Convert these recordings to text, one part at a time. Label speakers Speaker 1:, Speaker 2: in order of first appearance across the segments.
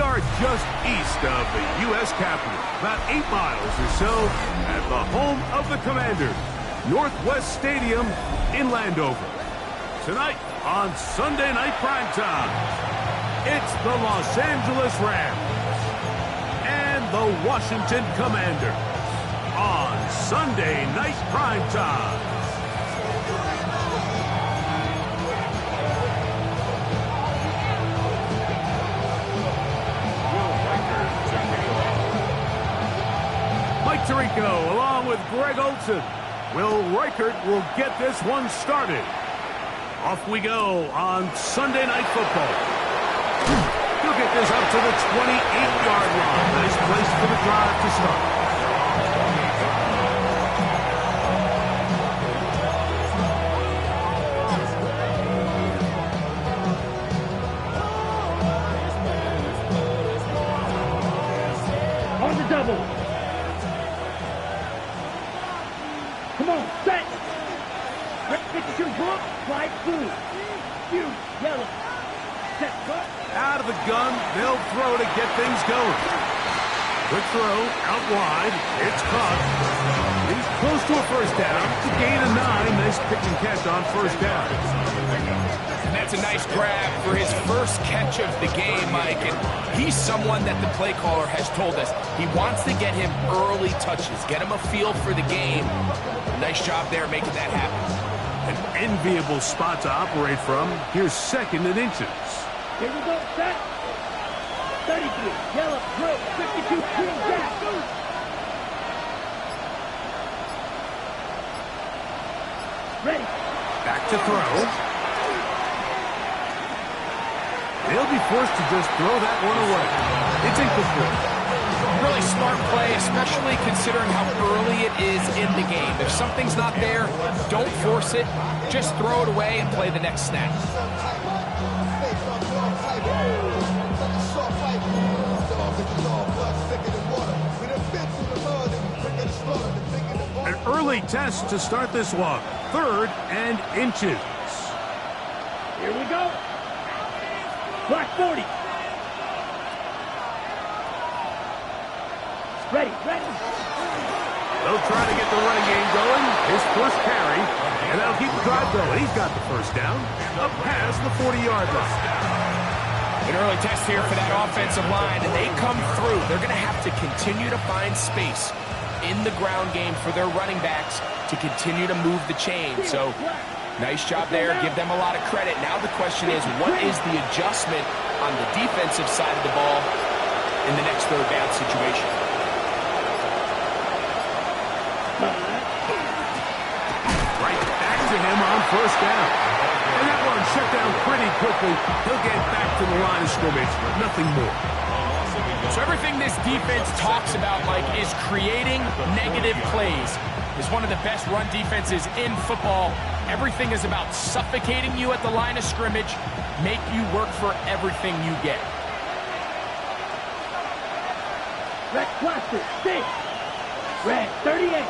Speaker 1: are just east of the U.S. Capitol, about 8 miles or so, at the home of the Commanders, Northwest Stadium in Landover. Tonight on Sunday Night Primetime, it's the Los Angeles Rams and the Washington Commanders on Sunday Night Primetime. Mike Tirico along with Greg Olsen. Will Reichert will get this one started. Off we go on Sunday Night Football. He'll get this up to the 28-yard line. Nice place for the drive to start.
Speaker 2: On the double. Come on, set. Red 52 block, slide through. You, yellow. Set, cut.
Speaker 1: Out of the gun, they'll throw to get things going. Quick throw, out wide, it's caught. He's close to a first down. It's a gain of 9. Nice pick and catch on first down.
Speaker 3: And that's a nice grab for his first catch of the game, Mike. And he's someone that the play caller has told us he wants to get him early touches, get him a feel for the game. Nice job there making that happen.
Speaker 1: An enviable spot to operate from. Here's 2nd and inches.
Speaker 2: Here we go, set. 33, yellow, drill, 52, green, jack. Ready.
Speaker 1: Back to throw. They'll be forced to just throw that one away. It's incomplete.
Speaker 3: Really smart play, especially considering how early it is in the game. If something's not there, don't force it. Just throw it away and play the next snap.
Speaker 1: An early test to start this one. 3rd and inches.
Speaker 2: Here we go. Black 40. Ready, ready.
Speaker 1: They'll try to get the running game going. His first carry, and that'll keep the drive going. He's got the first down. Up past the 40-yard line.
Speaker 3: An early test here for that offensive line, and they come through. They're going to have to continue to find space in the ground game for their running backs to continue to move the chain. So, nice job there. Give them a lot of credit. Now the question is, what is the adjustment on the defensive side of the ball in the next 3rd down situation?
Speaker 1: Right back to him on first down. And that one shut down pretty quickly. He'll get back to the line of scrimmage, but nothing more.
Speaker 3: So everything this defense talks about, Mike, is creating negative plays. It's one of the best run defenses in football. Everything is about suffocating you at the line of scrimmage, make you work for everything you get.
Speaker 2: Red cluster, 6. Red 38.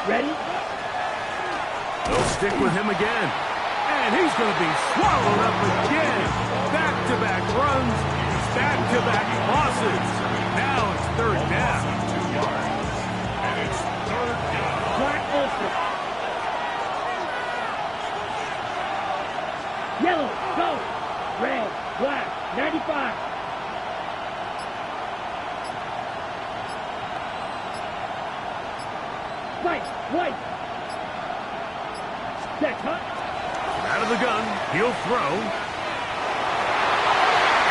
Speaker 2: Ready?
Speaker 1: They'll stick with him again. And he's going to be swallowed up again. Back-to-back runs, back-to-back losses. Now it's 3rd down. And it's 3rd down.
Speaker 2: Black ultra. Yellow, go. Red, black, 95. White. Set, cut.
Speaker 1: Out of the gun, he'll throw.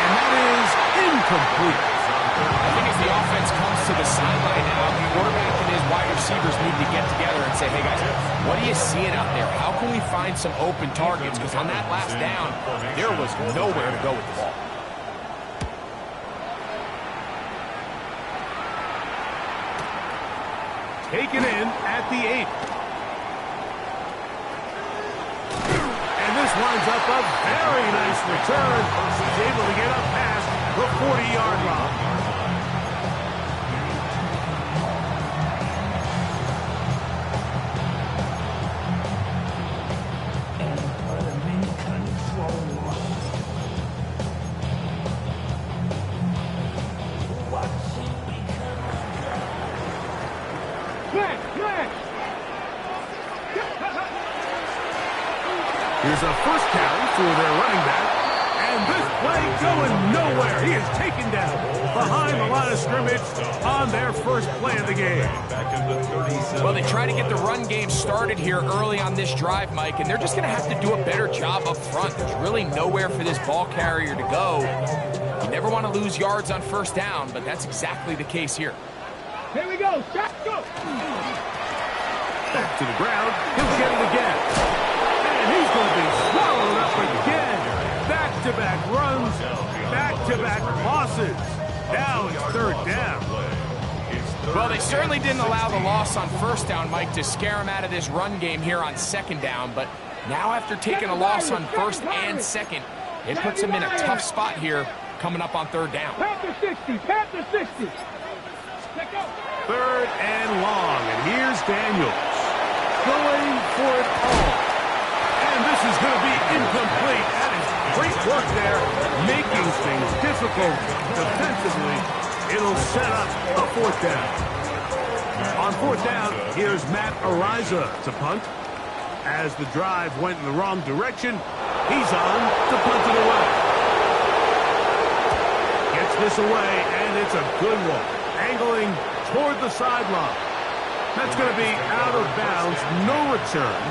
Speaker 1: And that is incomplete.
Speaker 3: I think as the offense comes to the sideline now, the quarterback and his wide receivers need to get together and say, hey guys, what are you seeing out there? How can we find some open targets? Because on that last down, there was nowhere to go with the ball.
Speaker 1: Taken in at the 8. And this winds up a very nice return. He's able to get up past the 40-yard line. Here's a first down for their running back. And this play going nowhere. He is taken down behind the line of scrimmage on their first play of the game.
Speaker 3: Well, they try to get the run game started here early on this drive, Mike, and they're just going to have to do a better job up front. There's really nowhere for this ball carrier to go. You never want to lose yards on first down, but that's exactly the case here.
Speaker 2: Here we go. Stop. Go.
Speaker 1: Back to the ground. He'll get it again. And he's going to be swallowed up again. Back-to-back runs, back-to-back losses. Now it's third down.
Speaker 3: Well, they certainly didn't allow the loss on first down, Mike, to scare him out of this run game here on second down. But now after taking a loss on first and second, it puts him in a tough spot here coming up on third down.
Speaker 2: Panther 60. Panther 60.
Speaker 1: Third and long. And here's Daniels going for it all. And this is going to be incomplete. That is great work there, making things difficult defensively. It'll set up a fourth down. On fourth down, here's Matt Araiza to punt. As the drive went in the wrong direction, he's on to punt it away. Gets this away, and it's a good one. Angling toward the sideline. That's going to be out of bounds, no return.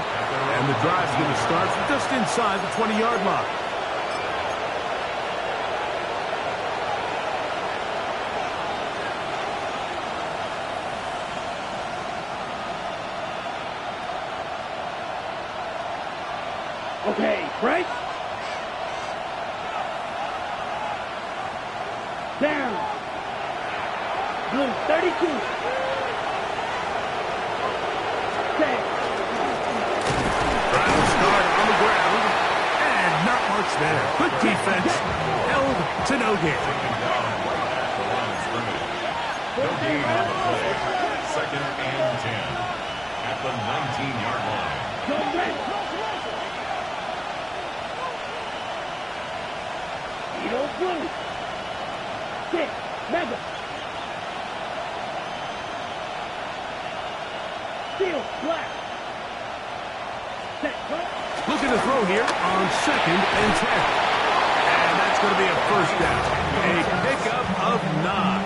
Speaker 1: And the drive's going to start just inside the 20-yard line.
Speaker 2: Okay, break. Down. Blue 32.
Speaker 1: Brown start on the ground. And not much there. Good defense. Held to no gain.
Speaker 4: Second and 10 at the 19-yard line.
Speaker 2: Go red. Edo blue. 6. Mega. Steel black. Set. Cut.
Speaker 1: Looking to throw here on second and 10. And that's going to be a first down. A pickup of 9.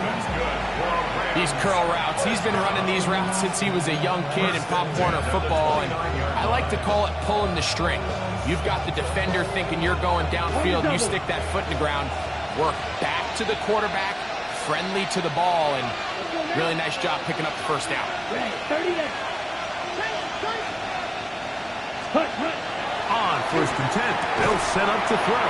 Speaker 3: These curl routes, he's been running these routes since he was a young kid in Pop Warner football, and I like to call it pulling the string. You've got the defender thinking you're going downfield, you stick that foot in the ground, work back to the quarterback, friendly to the ball, and really nice job picking up the first down.
Speaker 2: Red. 38. Cut.
Speaker 1: On first and 10, they'll set up to throw.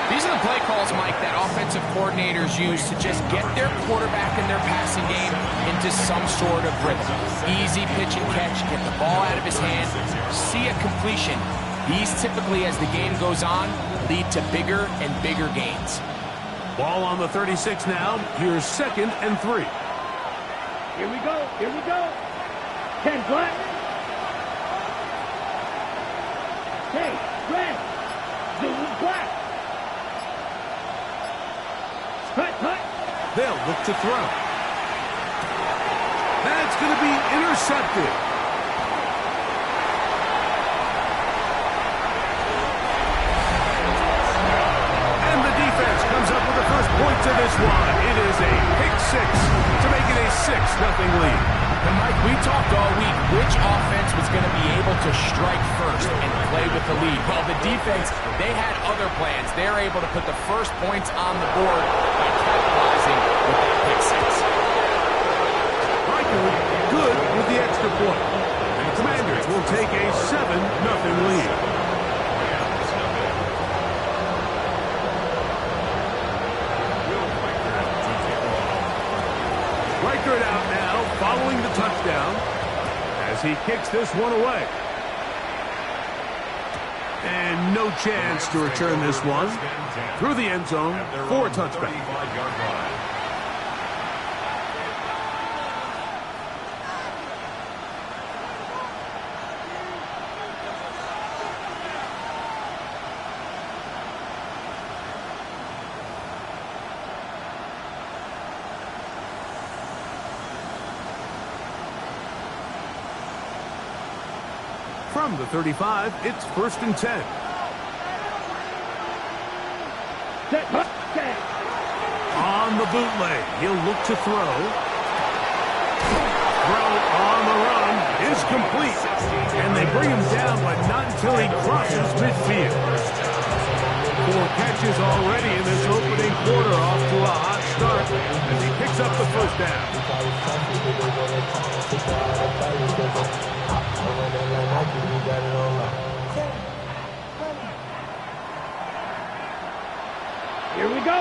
Speaker 3: These are the play calls, Mike, that offensive coordinators use to just get their quarterback and their passing game into some sort of rhythm. Easy pitch and catch, get the ball out of his hand, see a completion. These typically, as the game goes on, lead to bigger and bigger gains.
Speaker 1: Ball on the 36 now. Here's second and 3.
Speaker 2: Here we go. 10 black. Hey, red. Blue black. Cut.
Speaker 1: They'll look to throw. That's going to be intercepted. And the defense comes up with the first point to this one. It is a pick 6 to make it a 6-0 lead.
Speaker 3: And Mike, we talked all week which offense was going to be able to strike first and play with the lead. Well, the defense, they had other plans. They're able to put the first points on the board by capitalizing with that pick 6.
Speaker 1: Riker good with the extra point. And the Commanders will take a 7-0 lead. Riker out now, following the touchdown, as he kicks this one away. And no chance to return this one through the end zone for a touchback. From the 35, it's 1st and 10.
Speaker 2: Set, set.
Speaker 1: On the bootleg, he'll look to throw. Throw on the run is complete. And they bring him down, but not until he crosses midfield. 4 catches already in this opening quarter, off to a hot start as he picks up the first down.
Speaker 2: Here we go.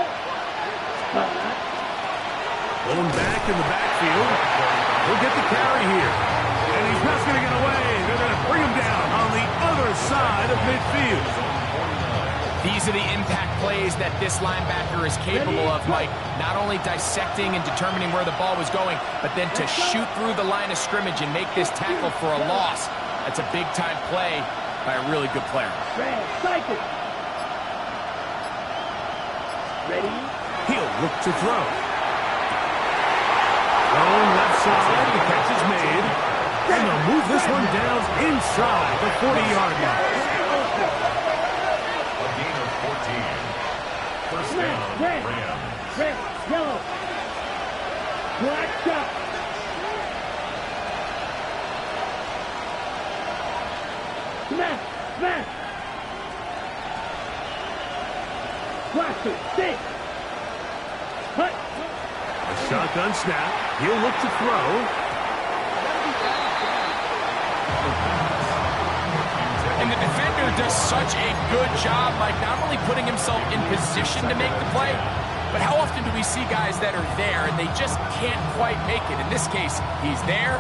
Speaker 1: Pulling back in the backfield. He'll get the carry here. And he's not going to get away. They're going to bring him down on the other side of midfield.
Speaker 3: These are the impact plays that this linebacker is capable of, Mike. Not only dissecting and determining where the ball was going, but then to shoot through the line of scrimmage and make this tackle for a loss. That's a big-time play by a really good player.
Speaker 2: Red, cycle. Ready?
Speaker 1: He'll look to throw. Throwing left side, the catch is made. And they'll move this one down inside the 40-yard line.
Speaker 4: A gain of 14. First down,
Speaker 2: Red,
Speaker 4: Rams.
Speaker 2: red, yellow. Black shot. Smash, smash. Blaster, stick. Cut.
Speaker 1: A shotgun snap. He'll look to throw.
Speaker 3: And the defender does such a good job, like not only putting himself in position to make the play, but how often do we see guys that are there and they just can't quite make it? In this case, he's there,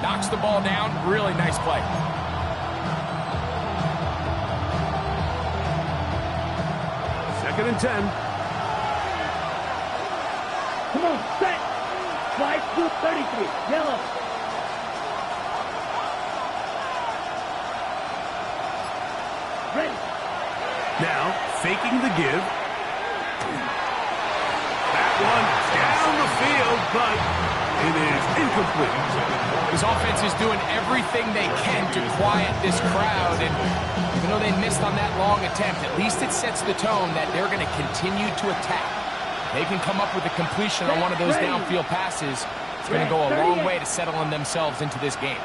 Speaker 3: knocks the ball down, really nice play.
Speaker 1: Second and 10.
Speaker 2: Come on, set. Slide through 33, yellow. Ready.
Speaker 1: Now, faking the give. That one down the field, but it is incomplete.
Speaker 3: His offense is doing everything they can to quiet this crowd, and even though they missed on that long attempt, at least it sets the tone that they're going to continue to attack. They can come up with a completion on one of those downfield passes. It's going to go a long way to settling themselves into this game.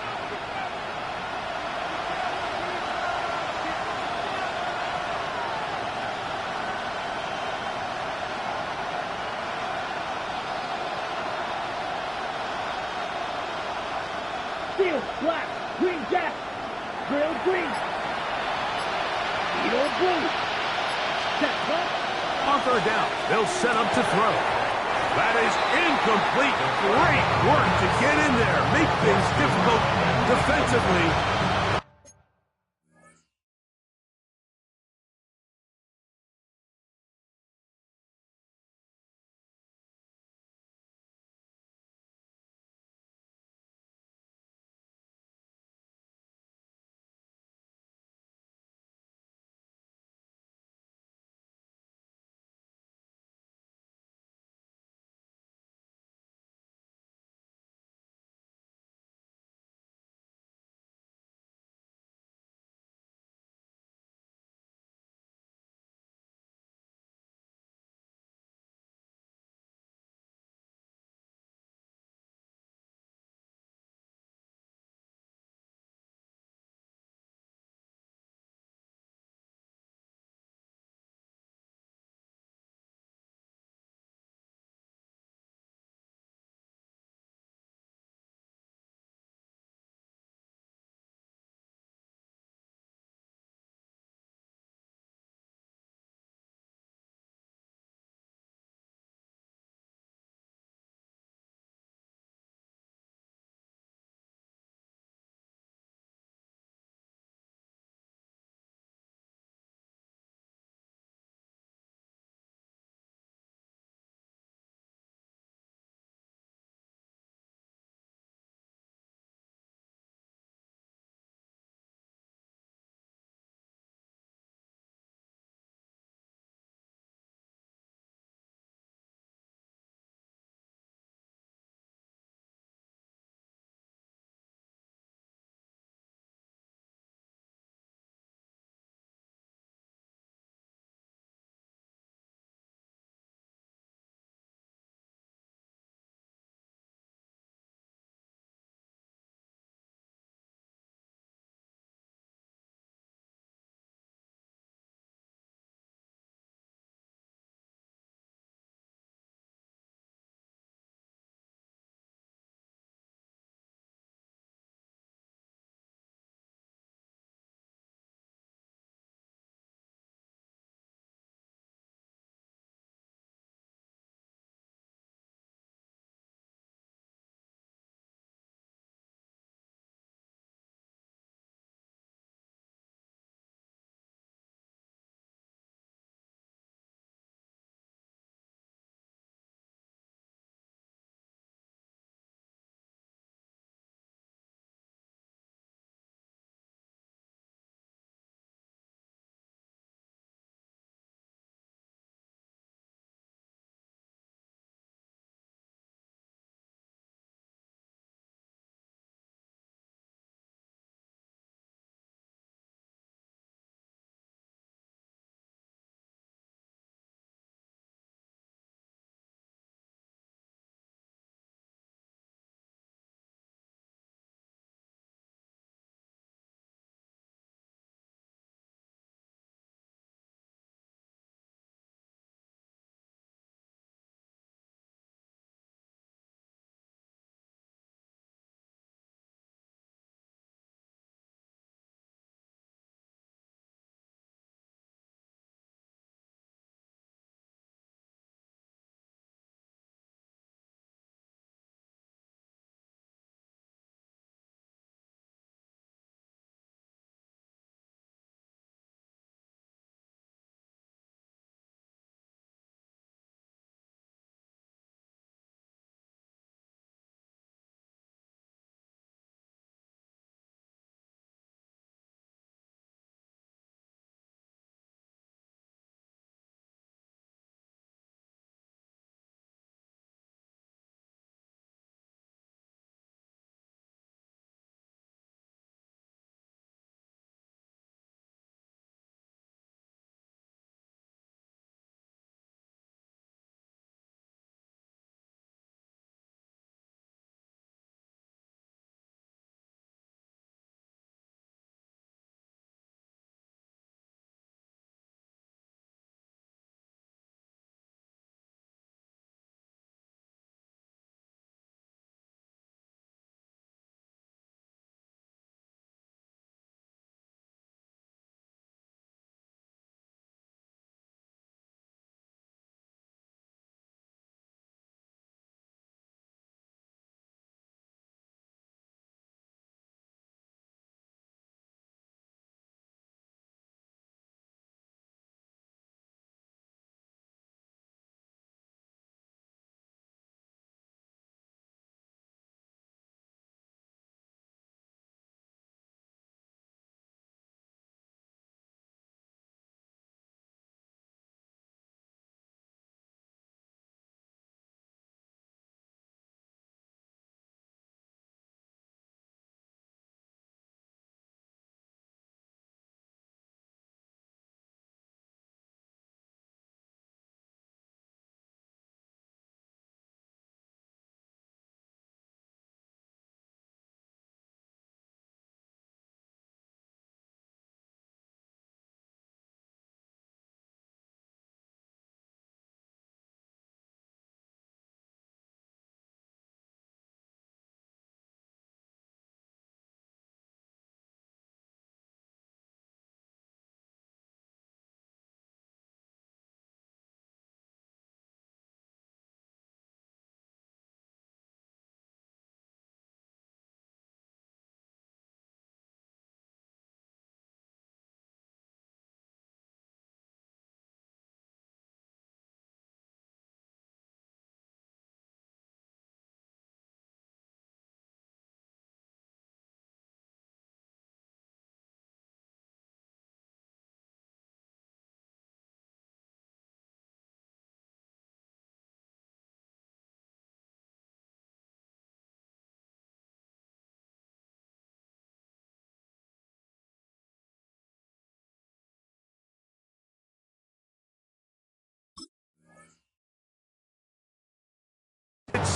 Speaker 2: Steel, black, green jack, grill green. Beetle blue. Set, cut.
Speaker 1: On third down, they'll set up to throw. That is incomplete. Great work to get in there, make things difficult defensively.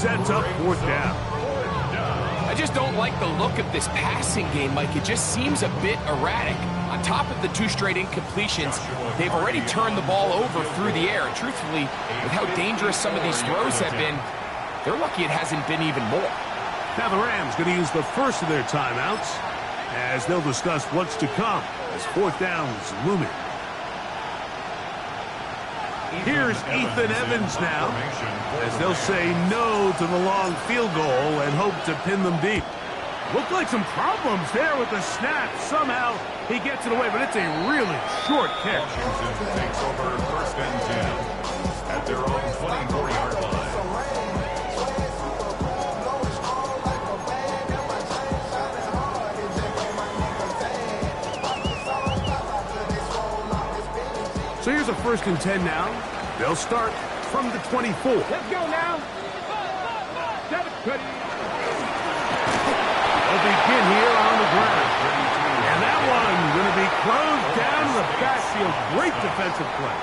Speaker 1: sets up fourth down.
Speaker 3: I just don't like the look of this passing game, Mike. It just seems a bit erratic. On top of the 2 straight incompletions, they've already turned the ball over through the air. And truthfully, with how dangerous some of these throws have been, they're lucky it hasn't been even more.
Speaker 1: Now the Rams going to use the first of their timeouts as they'll discuss what's to come as fourth down's looming. Here's Ethan Evans now as they'll say no to the long field goal and hope to pin them deep. Looked like some problems there with the snap. Somehow he gets it away, but it's a really short catch.
Speaker 4: Washington takes over 1st and 10 at their own 24-yard line.
Speaker 1: So here's a 1st and 10 now. They'll start from the 24.
Speaker 2: Let's go now. 7, ready.
Speaker 1: They'll begin here on the ground. And that one going to be closed down in the backfield. Great defensive play.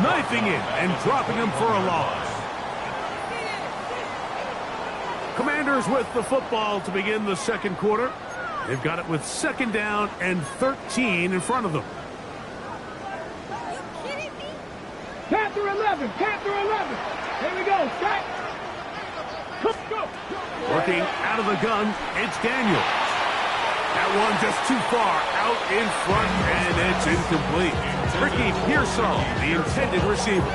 Speaker 1: Knifing in and dropping him for a loss. Commanders with the football to begin the second quarter. They've got it with 2nd down and 13 in front of them.
Speaker 2: Panther 11, Panther 11. Here we go, set. Go.
Speaker 1: Working out of the gun, it's Daniel. That one just too far out in front, and it's incomplete. Ricky Pearsall, the intended receiver.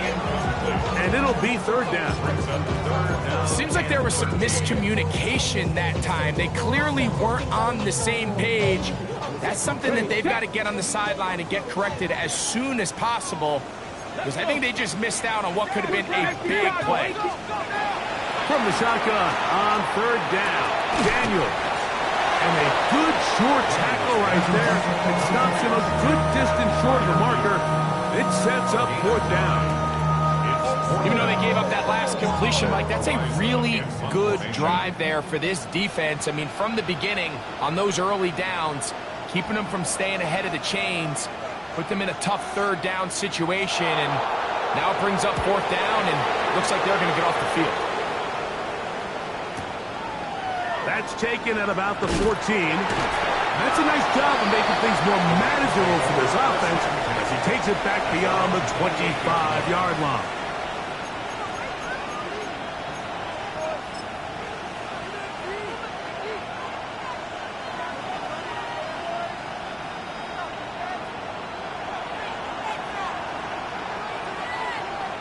Speaker 1: And it'll be 3rd down.
Speaker 3: Seems like there was some miscommunication that time. They clearly weren't on the same page. That's something that they've got to get on the sideline and get corrected as soon as possible, because I think they just missed out on what could have been a big play.
Speaker 1: From the shotgun on 3rd down, Daniel. And a good short tackle right there. It stops him a good distance short of the marker. It sets up 4th down.
Speaker 3: Even though they gave up that last completion, Mike, that's a really good drive there for this defense. I mean, from the beginning, on those early downs, keeping them from staying ahead of the chains, put them in a tough 3rd down situation, and now it brings up 4th down, and looks like they're going to get off the field.
Speaker 1: That's taken at about the 14. That's a nice job of making things more manageable for this offense as he takes it back beyond the 25-yard line.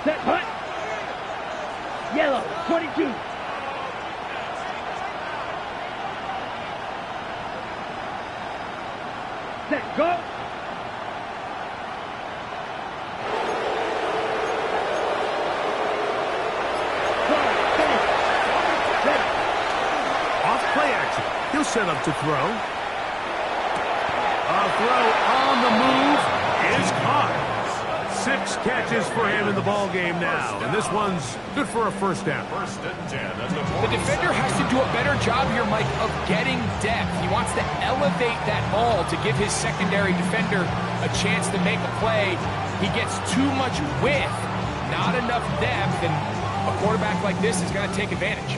Speaker 2: Set, hut. Yellow, 22. Set, go.
Speaker 1: Off play action. He'll set up to throw. A throw on the move is caught. 6 catches for him in the ball game now, and this one's good for a 1st down.
Speaker 4: 1st and 10 at the
Speaker 3: The defender has to do a better job here, Mike, of getting depth. He wants to elevate that ball to give his secondary defender a chance to make a play. He gets too much width, not enough depth, and a quarterback like this is going to take advantage.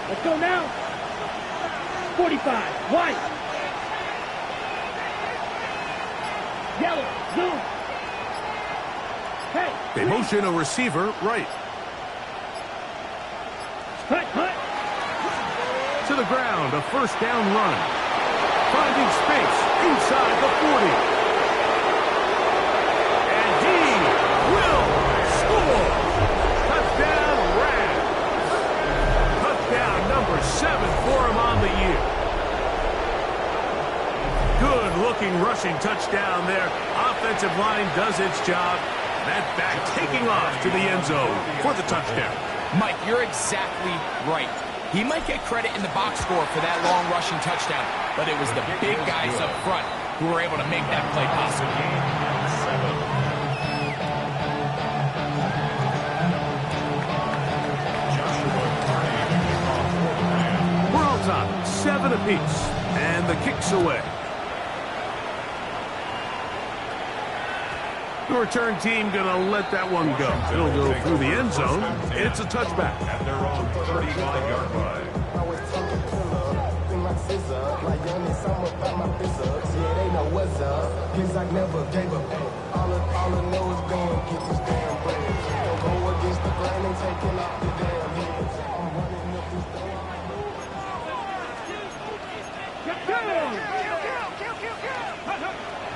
Speaker 2: Let's go now. 45, white. Yellow, zoom. Hey.
Speaker 1: They motion a receiver right.
Speaker 2: Hut.
Speaker 1: To the ground, a 1st down run. Finding space inside the 40. And he will score. Touchdown, Rams. Touchdown number 7 for him on the year. Good-looking rushing touchdown there. Offensive line does its job. That back taking off to the end zone for the touchdown.
Speaker 3: Mike, you're exactly right. He might get credit in the box score for that long rushing touchdown, but it was the big guys up front who were able to make that play possible.
Speaker 1: We're all top, 7 apiece, and the kick's away. The return team going to let that one go. It'll go through the end zone. It's a touchback.
Speaker 4: At their own 35-yard line.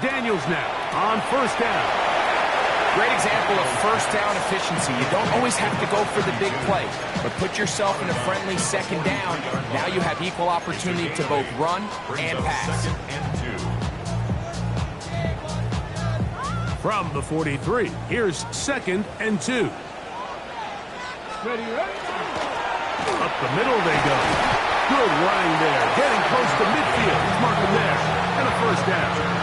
Speaker 1: Daniels now on first down.
Speaker 3: Great example of first down efficiency. You don't always have to go for the big play, but put yourself in a friendly second down. Now you have equal opportunity to both run and pass.
Speaker 4: Second and 2.
Speaker 1: From the 43, here's 2nd and 2.
Speaker 2: Ready, ready.
Speaker 1: Up the middle they go. Good running there. Getting close to midfield. He's marking there. And a first down.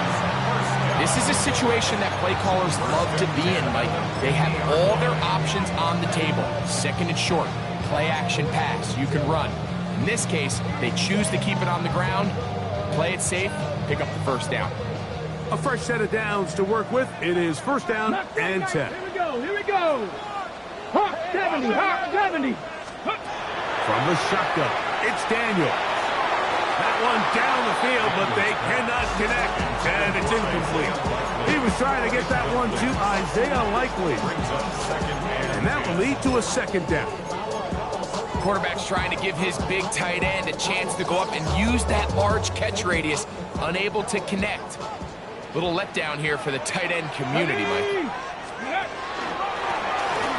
Speaker 3: This is a situation that play callers love to be in, Mike. They have all their options on the table. Second and short, play action pass. You can run. In this case, they choose to keep it on the ground, play it safe, pick up the first down.
Speaker 1: A fresh set of downs to work with. It is first down and 10.
Speaker 2: Here we go, here we go. Hawk 70, Hawk 70.
Speaker 1: From the shotgun, it's Daniels. That one down the field, but they cannot connect, and it's incomplete. He was trying to get that one to Isaiah Likely, and that will lead to a second down.
Speaker 3: Quarterback's trying to give his big tight end a chance to go up and use that large catch radius, unable to connect. Little letdown here for the tight end community, Mike.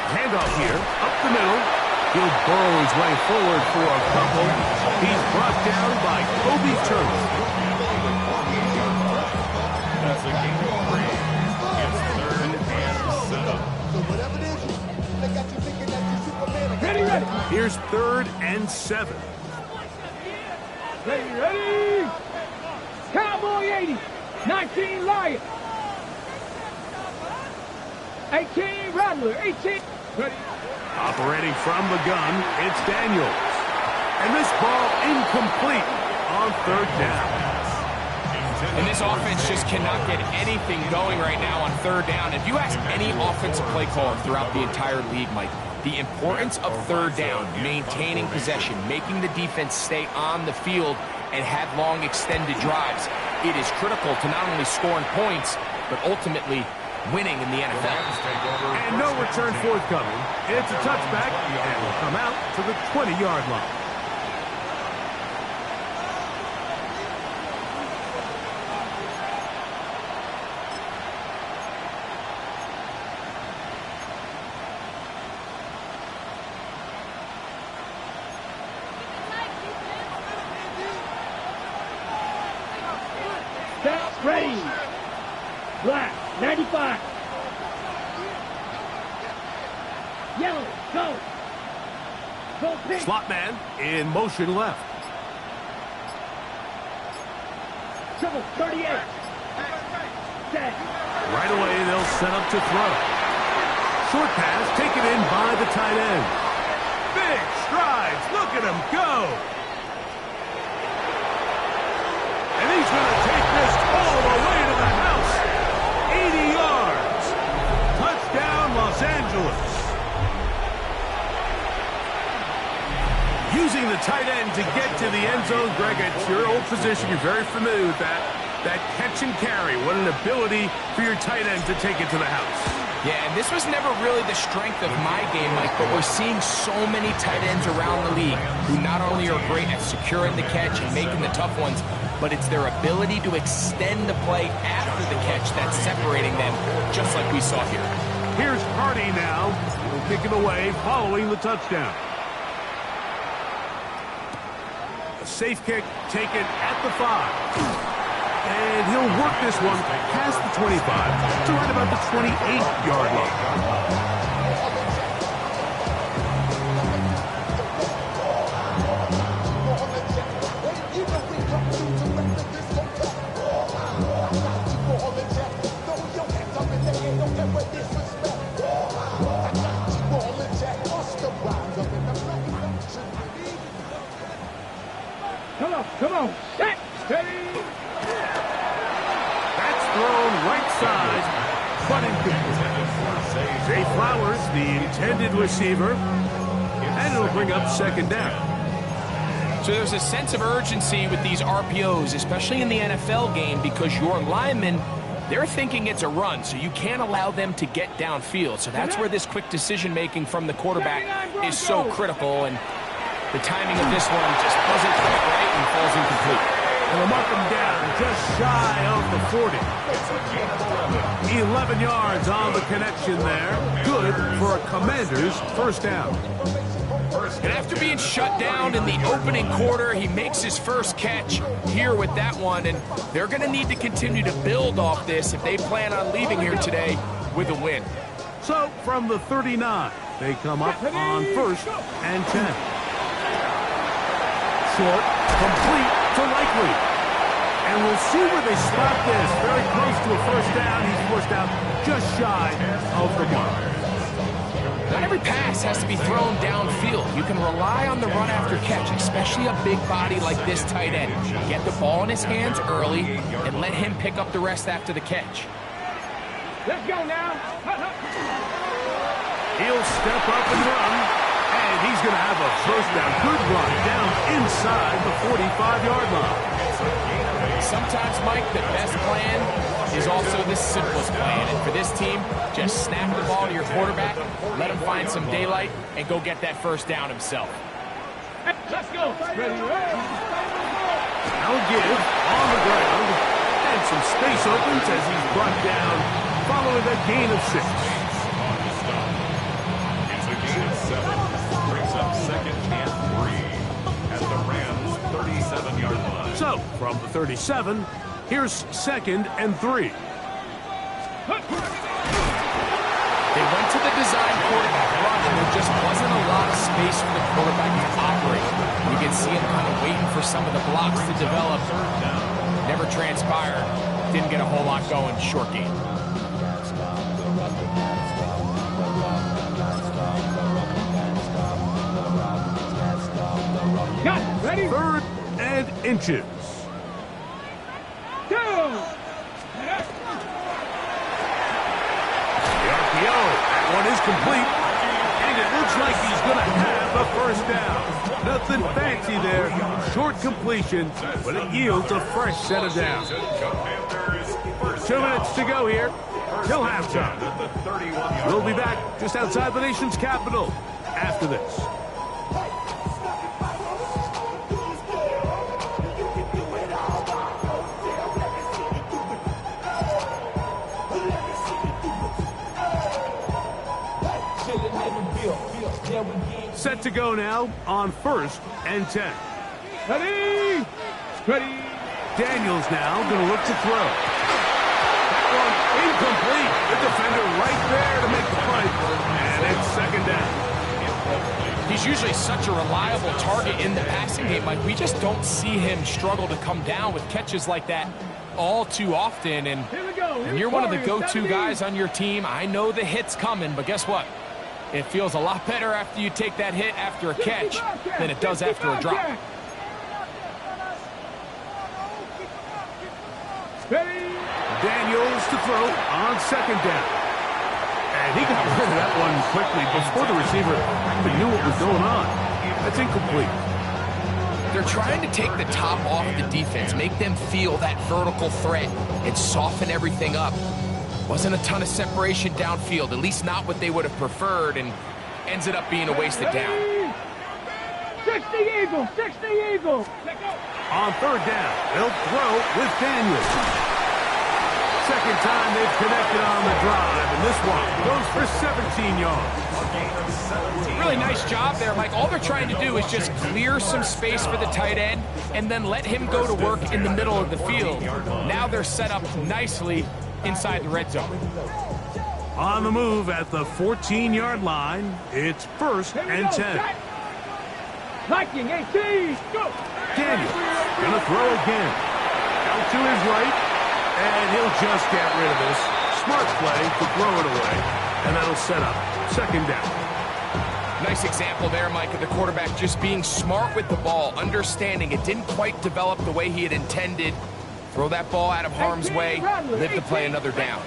Speaker 1: Handoff here, up the middle. He'll burrow his way forward for a couple. He's brought down by Kobe Turner.
Speaker 4: That's a gain of 3. It's 3rd and 7.
Speaker 2: Ready, ready.
Speaker 1: Here's 3rd and 7.
Speaker 2: Ready, ready. Cowboy 80. 19 Lion. 18 Rattler. 18. Ready.
Speaker 1: Operating from the gun, it's Daniels. And this ball incomplete on 3rd down.
Speaker 3: And this offense just cannot get anything going right now on 3rd down. If you ask any offensive play caller throughout the entire league, Mike, the importance of 3rd down, maintaining possession, making the defense stay on the field and have long extended drives, it is critical to not only scoring points, but ultimately winning in the NFL.
Speaker 1: And no return forthcoming. It's a touchback, and will come out to the 20-yard line.
Speaker 2: Set, ready. Black, 95. Yellow, go. Go pink.
Speaker 1: Slot man in motion left.
Speaker 2: Triple, 38. Set.
Speaker 1: Right away, they'll set up to throw. Short pass taken in by the tight end. Big strides. Look at him go. And he's going to take this all the way to the house. 80 yards. Touchdown, Los Angeles. Using the tight end to get to the end zone, Greg, it's your old position. You're very familiar with that. That catch and carry. What an ability for your tight end to take it to the house.
Speaker 3: Yeah, and this was never really the strength of my game, Mike, but we're seeing so many tight ends around the league who not only are great at securing the catch and making the tough ones, but it's their ability to extend the play after the catch that's separating them, just like we saw here.
Speaker 1: Here's Hardy now. He'll kick it away following the touchdown. A safe kick taken at the 5. And he'll work this one past the 25 to right about the 28-yard line.
Speaker 2: Come on. Set. Steady.
Speaker 1: That's thrown right side but incomplete. Zay Flowers, the intended receiver, and it'll bring up second down.
Speaker 3: So there's a sense of urgency with these RPOs, especially in the NFL game, because your linemen, they're thinking it's a run, so you can't allow them to get downfield. So that's where this quick decision-making from the quarterback is so critical, and the timing of this one just wasn't quite right and falls incomplete.
Speaker 1: And they'll mark him down just shy of the 40. 11 yards on the connection there. Good for a Commanders first down.
Speaker 3: And after being shut down in the opening quarter, he makes his first catch here with that one, and they're going to need to continue to build off this if they plan on leaving here today with a win.
Speaker 1: So from the 39, they come up on 1st and 10. Short, complete to Likely. And we'll see where they spot this. Very close to a first down. He's forced out just shy of the mark.
Speaker 3: Not every pass has to be thrown downfield. You can rely on the run after catch, especially a big body like this tight end. Get the ball in his hands early and let him pick up the rest after the catch.
Speaker 2: Let's go now.
Speaker 1: He'll step up and run, and he's going to have a first down. Good run down inside the 45-yard line.
Speaker 3: Sometimes, Mike, the best plan is also the simplest plan. And for this team, just snap the ball to your quarterback, let him find some daylight, and go get that first down himself.
Speaker 2: Let's go. Ready.
Speaker 1: Now give on the ground, and some space opens as he's brought down following a gain of 6.
Speaker 4: It's a gain of 7. Brings up second and 3 at the Rams' 37-yard line.
Speaker 1: So, from the 37, here's 2nd and 3.
Speaker 3: They went to the design quarterback run, and there just wasn't a lot of space for the quarterback to operate. You can see him kind of waiting for some of the blocks to develop. Never transpired. Didn't get a whole lot going. Short game.
Speaker 2: Got it. Ready.
Speaker 1: 3rd and inches.
Speaker 2: Go.
Speaker 1: The RPO, that one is complete, and it looks like he's going to have a first down. Nothing fancy there, short completion, but it yields a fresh set of downs. 2 minutes to go here till halftime. We'll be back just outside the nation's capital after this. Set to go now on 1st and 10.
Speaker 2: Ready. Ready.
Speaker 1: Daniels now going to look to throw. That one incomplete. The defender right there to make the play. And it's 2nd down.
Speaker 3: He's usually such a reliable target in the passing game. Like, we just don't see him struggle to come down with catches like that all too often. And you're one of the go-to guys on your team. I know the hit's coming, but guess what? It feels a lot better after you take that hit after a catch than it does after a drop.
Speaker 1: Daniels to throw on 2nd down. And he got rid of that one quickly before the receiver even knew what was going on. That's incomplete.
Speaker 3: They're trying to take the top off the defense, make them feel that vertical threat, and soften everything up. Wasn't a ton of separation downfield, at least not what they would have preferred, and ends it up being a wasted down.
Speaker 2: 60 Eagles, 60 Eagles.
Speaker 1: On 3rd down, they'll throw with Daniels. 2nd time they've connected on the drive, and this one goes for 17 yards.
Speaker 3: Really nice job there, Mike. All they're trying to do is just clear some space for the tight end and then let him go to work in the middle of the field. Now they're set up nicely inside the red zone.
Speaker 1: On the move at the 14-yard line, it's 1st and 10.
Speaker 2: Liking 18, go!
Speaker 1: Daniels gonna throw again. Out to his right, and he'll just get rid of this. Smart play to throw it away, and that'll set up 2nd down.
Speaker 3: Nice example there, Mike, of the quarterback just being smart with the ball, understanding it didn't quite develop the way he had intended. Throw that ball out of harm's way, live to play another down.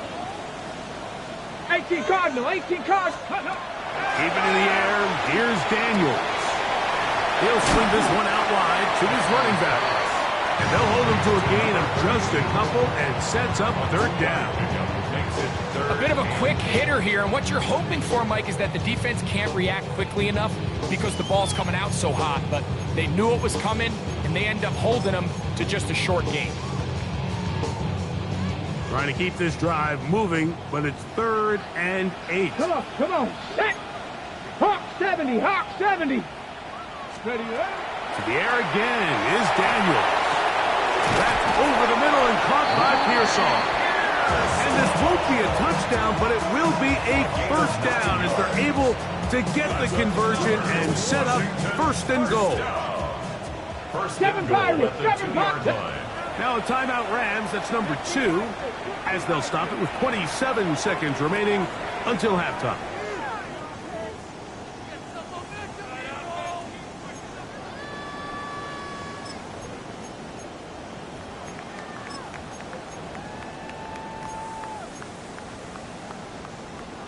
Speaker 2: 18 Cardinal, 18 Cardinal.
Speaker 1: Keep it in the air. Here's Daniels. He'll swing this one out wide to his running back. And they'll hold him to a gain of just a couple and sets up third down.
Speaker 3: A bit of a quick hitter here, and what you're hoping for, Mike, is that the defense can't react quickly enough because the ball's coming out so hot, but they knew it was coming, and they end up holding them to just a short gain.
Speaker 1: Trying to keep this drive moving, but it's 3rd and 8.
Speaker 2: Come on, set. Hawk 70, Hawk 70. Ready to go.
Speaker 1: To the air again is Daniels. That's over the middle and caught by Pearsall. And this won't be a touchdown, but it will be a first down as they're able to get the conversion and set up 1st and goal.
Speaker 2: Seven Pirates, 7 Pirates.
Speaker 1: Now a timeout Rams, that's number 2, as they'll stop it with 27 seconds remaining until halftime.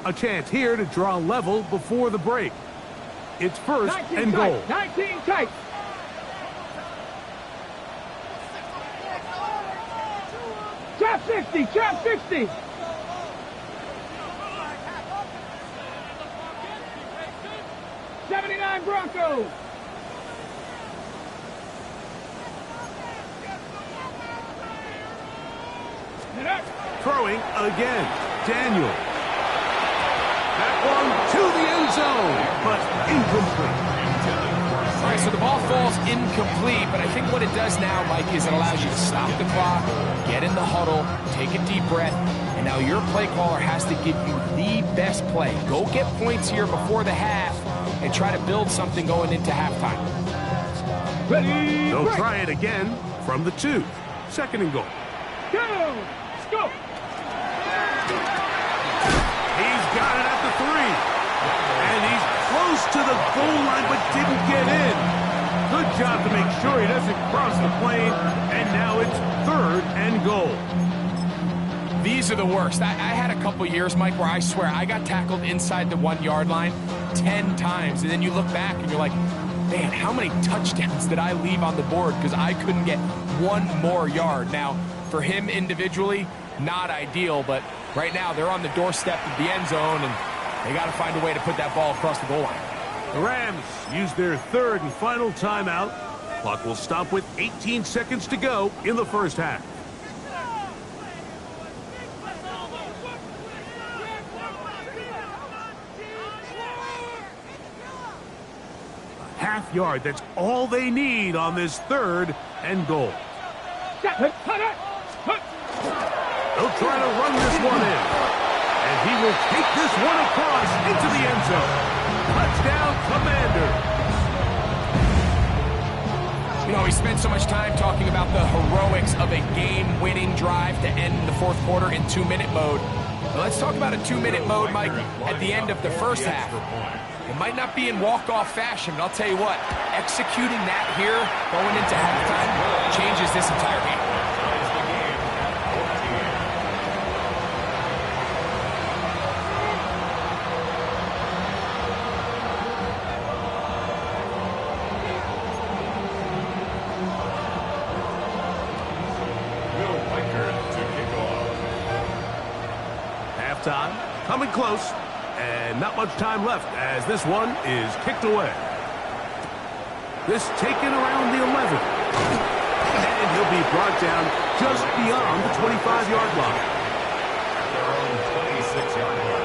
Speaker 1: A chance here to draw level before the break. It's 1st and goal.
Speaker 2: 19 tight. Trap 60, trap 60. '79 Broncos.
Speaker 1: Throwing again. Daniel. That one to the end zone, but incomplete.
Speaker 3: All right, so the ball falls incomplete, but I think what it does now, Mike, is it allows you to stop the clock, get in the huddle, take a deep breath, and now your play caller has to give you the best play. Go get points here before the half and try to build something going into halftime.
Speaker 2: Ready.
Speaker 1: They'll try it again from the 2. 2nd and goal.
Speaker 2: Go. Let's go.
Speaker 1: He's got it at the 3. And he's close to the goal line, but didn't get in. Good job to make sure he doesn't cross the plane. And now it's 3rd and goal.
Speaker 3: These are the worst. I had a couple years, Mike, where I swear I got tackled inside the 1-yard line 10 times. And then you look back and you're like, man, how many touchdowns did I leave on the board because I couldn't get one more yard? Now, for him individually, not ideal, but right now they're on the doorstep of the end zone, and they got to find a way to put that ball across the goal line.
Speaker 1: The Rams use their 3rd and final timeout. Clock will stop with 18 seconds to go in the first half. A half yard, that's all they need on this 3rd and goal. They'll try to run this one in. And he will take this one across into the end zone. Touchdown, Commanders.
Speaker 3: You know, we spent so much time talking about the heroics of a game-winning drive to end the 4th quarter in 2-minute mode. But let's talk about a 2-minute mode, Mike, at the end of the first half. It might not be in walk-off fashion, but I'll tell you what, executing that here going into halftime changes this entire game.
Speaker 1: Halftime coming close, and not much time left as this one is kicked away. This taken around the 11. And he'll be brought down just beyond the 25-yard line.
Speaker 4: At their own 26-yard line.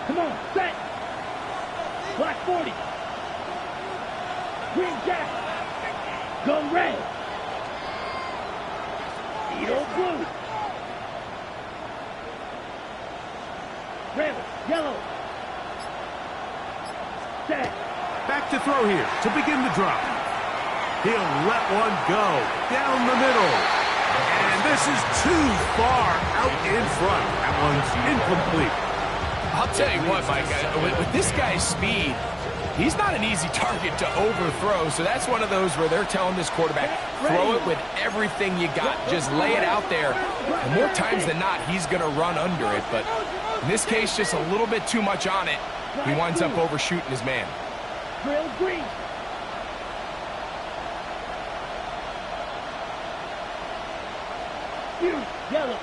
Speaker 2: Come on, set. Black 40. Green jacket. Go red. Eagle blue. Red, yellow. Set.
Speaker 1: Back to throw here to begin the drive. He'll let one go down the middle. And this is too far out in front. That one's incomplete.
Speaker 3: I'll tell you what, Mike, with this guy's speed, he's not an easy target to overthrow, so that's one of those where they're telling this quarterback, throw it with everything you got. Just lay it out there. And more times than not, he's going to run under it. But in this case, just a little bit too much on it. He winds up overshooting his man.
Speaker 2: Drill green. Huge yellow.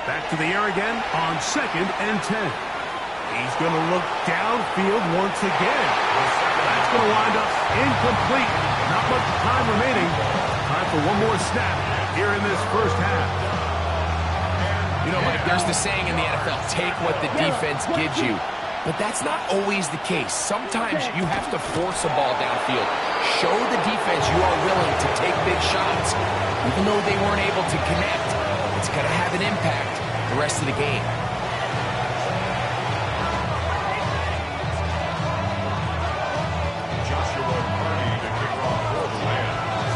Speaker 1: Back to the air again on 2nd and 10. He's going to look downfield once again. That's going to wind up incomplete. Not much time remaining. Time for one more snap here in this first half.
Speaker 3: You know, Mike, there's the saying in the NFL, take what the defense gives you. But that's not always the case. Sometimes you have to force a ball downfield. Show the defense you are willing to take big shots. Even though they weren't able to connect, it's going to have an impact the rest of the game.
Speaker 4: Joshua Purdy to kick off for the Rams.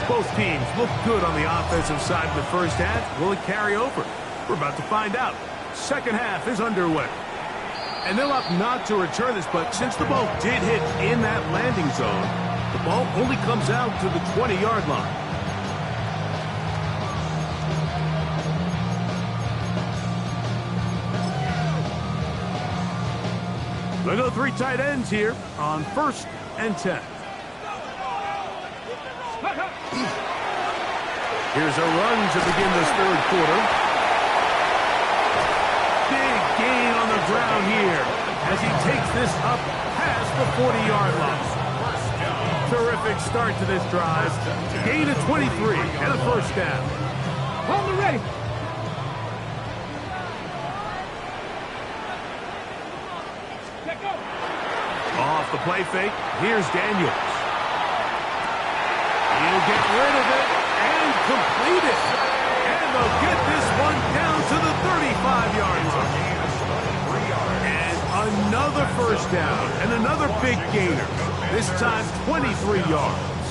Speaker 1: Both teams look good on the offensive side in the first half. Will it carry over? We're about to find out. Second half is underway. And they'll opt not to return this, but since the ball did hit in that landing zone, the ball only comes out to the 20-yard line. They go 3 tight ends here on 1st and 10. Here's a run to begin this third quarter. Big gain on the ground here as he takes this up past the 40-yard line. Terrific start to this drive. Gain of 23 and a first down.
Speaker 2: On the ready.
Speaker 1: Off the play fake, here's Daniels. He'll get rid of it and complete it. And they'll get this one down to the 35-yard line. And another first down and another big gainer. This time 23 yards.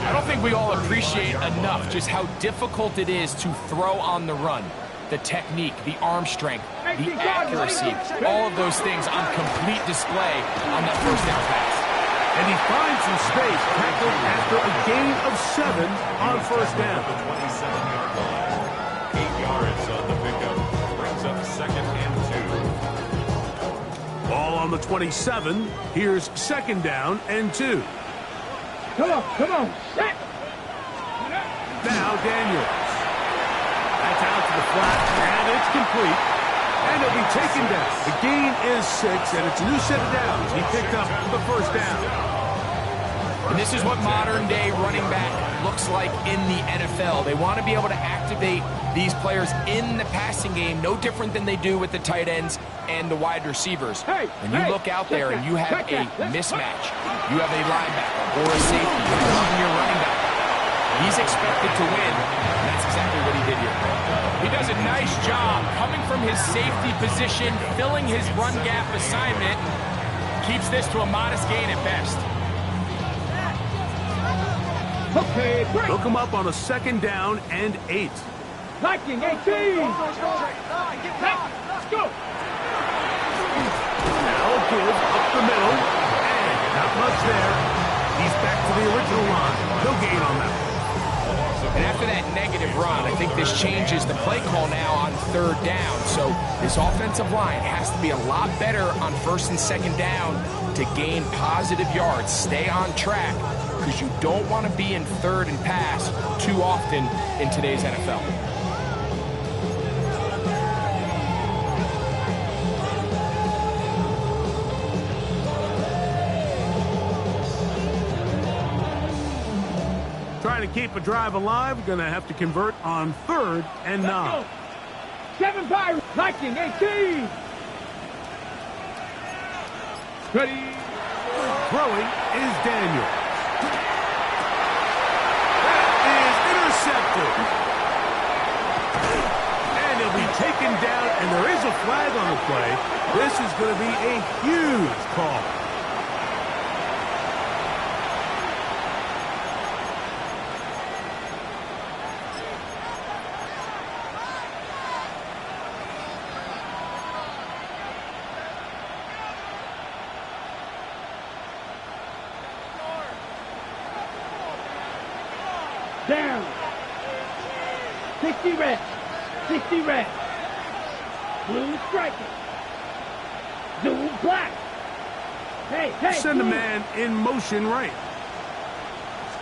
Speaker 3: I don't think we all appreciate enough just how difficult it is to throw on the run. The technique, the arm strength, the accuracy, all of those things on complete display on that first down pass.
Speaker 1: And he finds some space, tackled after a gain of 7 on first down.
Speaker 4: 27-yard line. 8 yards on the pickup. Brings up 2nd and 2.
Speaker 1: Ball on the 27. Here's 2nd down and 2.
Speaker 2: Come on. Set.
Speaker 1: Now Daniels. That's out to the flat, and it's complete. And it'll be taken down. The gain is 6, and it's a new set of downs. He picked up the first down.
Speaker 3: And this is what modern-day running back looks like in the NFL. They want to be able to activate these players in the passing game, no different than they do with the tight ends and the wide receivers. And you look out there and you have a mismatch. You have a linebacker or a safety, or your running back. He's expected to win, and that's exactly what he did here. He does a nice job coming from his safety position, filling his run gap assignment, keeps this to a modest gain at best.
Speaker 2: Okay, break.
Speaker 1: They'll come up on a 2nd down and 8.
Speaker 2: Viking 18. Let's go.
Speaker 1: Now give up the middle, and not much there. He's back to the original line. No gain on that.
Speaker 3: And after that negative run, I think this changes the play call now on 3rd down. So this offensive line has to be a lot better on 1st and 2nd down to gain positive yards. Stay on track, because you don't want to be in 3rd and pass too often in today's NFL.
Speaker 1: Trying to keep a drive alive, going to have to convert on 3rd and 9.
Speaker 2: 7 Pirates. Viking 18. Ready.
Speaker 1: Throwing is Daniels. That is intercepted. And he'll be taken down, and there is a flag on the play. This is going to be a huge call.
Speaker 2: Down. 60 reps. 60 reps. Blue striking. Blue black. Hey, hey.
Speaker 1: Send a
Speaker 2: blue.
Speaker 1: man in motion right.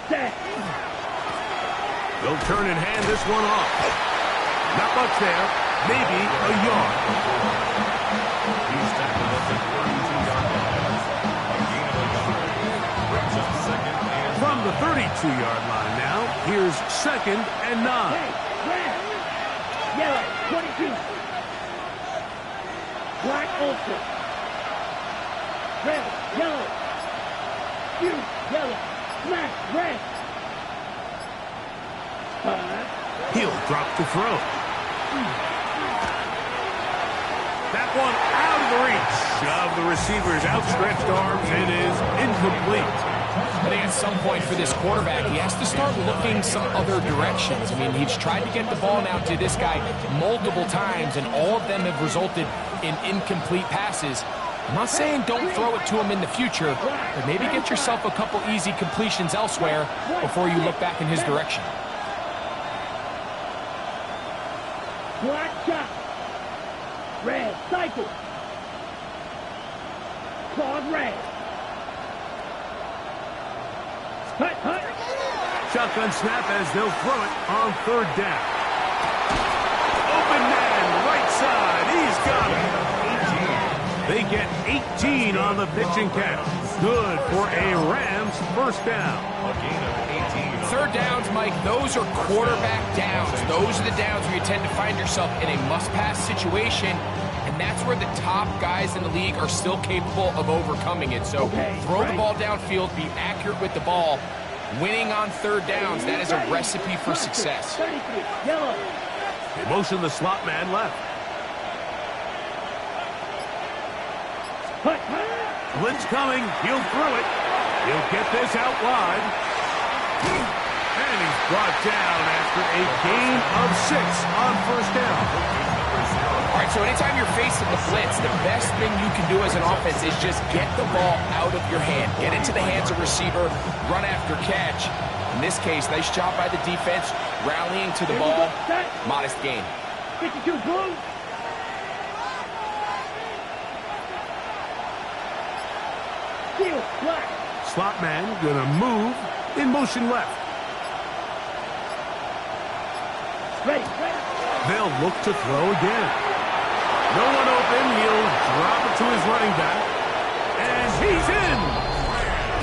Speaker 2: Set.
Speaker 1: They'll turn and hand this one off. Not much there. Maybe a yard.
Speaker 4: He's tackled at the 32-yard line. A gain of a yard. Brings up second and
Speaker 1: From the 32-yard line now, here's 2nd and 9.
Speaker 2: Hey, red. Yellow. 22. Black ultra. Red. Yellow. Huge. Yellow. Smash. Red.
Speaker 1: He'll drop to throw. That one out of the reach of the receiver's outstretched arms. It is incomplete.
Speaker 3: I think at some point for this quarterback, he has to start looking some other directions. I mean, he's tried to get the ball now to this guy multiple times, and all of them have resulted in incomplete passes. I'm not saying don't throw it to him in the future, but maybe get yourself a couple easy completions elsewhere before you look back in his direction.
Speaker 2: Black shot. Red cycle. Claude red. Hut, hut.
Speaker 1: Shotgun snap as they'll throw it on 3rd down. Open man, right side. He's got it. They get 18 on the pitch and catch. Good for a Rams first down.
Speaker 4: a gain of 18.
Speaker 3: 3rd downs, Mike, those are quarterback downs. Those are the downs where you tend to find yourself in a must-pass situation, and that's where the top guys in the league are still capable of overcoming it. So throw the ball downfield, be accurate with the ball. Winning on 3rd downs, that is a recipe for success.
Speaker 2: 33. Yellow.
Speaker 1: They motion the slot man left.
Speaker 2: Hut, hut.
Speaker 1: Blitz coming. He'll throw it. He'll get this out wide. And he's brought down after a gain of 6 on 1st down.
Speaker 3: All right, so anytime you're facing the blitz, the best thing you can do as an offense is just get the ball out of your hand. Get into the hands of receiver, run after catch. In this case, nice job by the defense, rallying to the ball. Modest gain.
Speaker 2: 52 blue. Steel black.
Speaker 1: Slot man gonna move in motion left.
Speaker 2: Ready, ready.
Speaker 1: They'll look to throw again. No one open. He'll drop it to his running back. And he's in.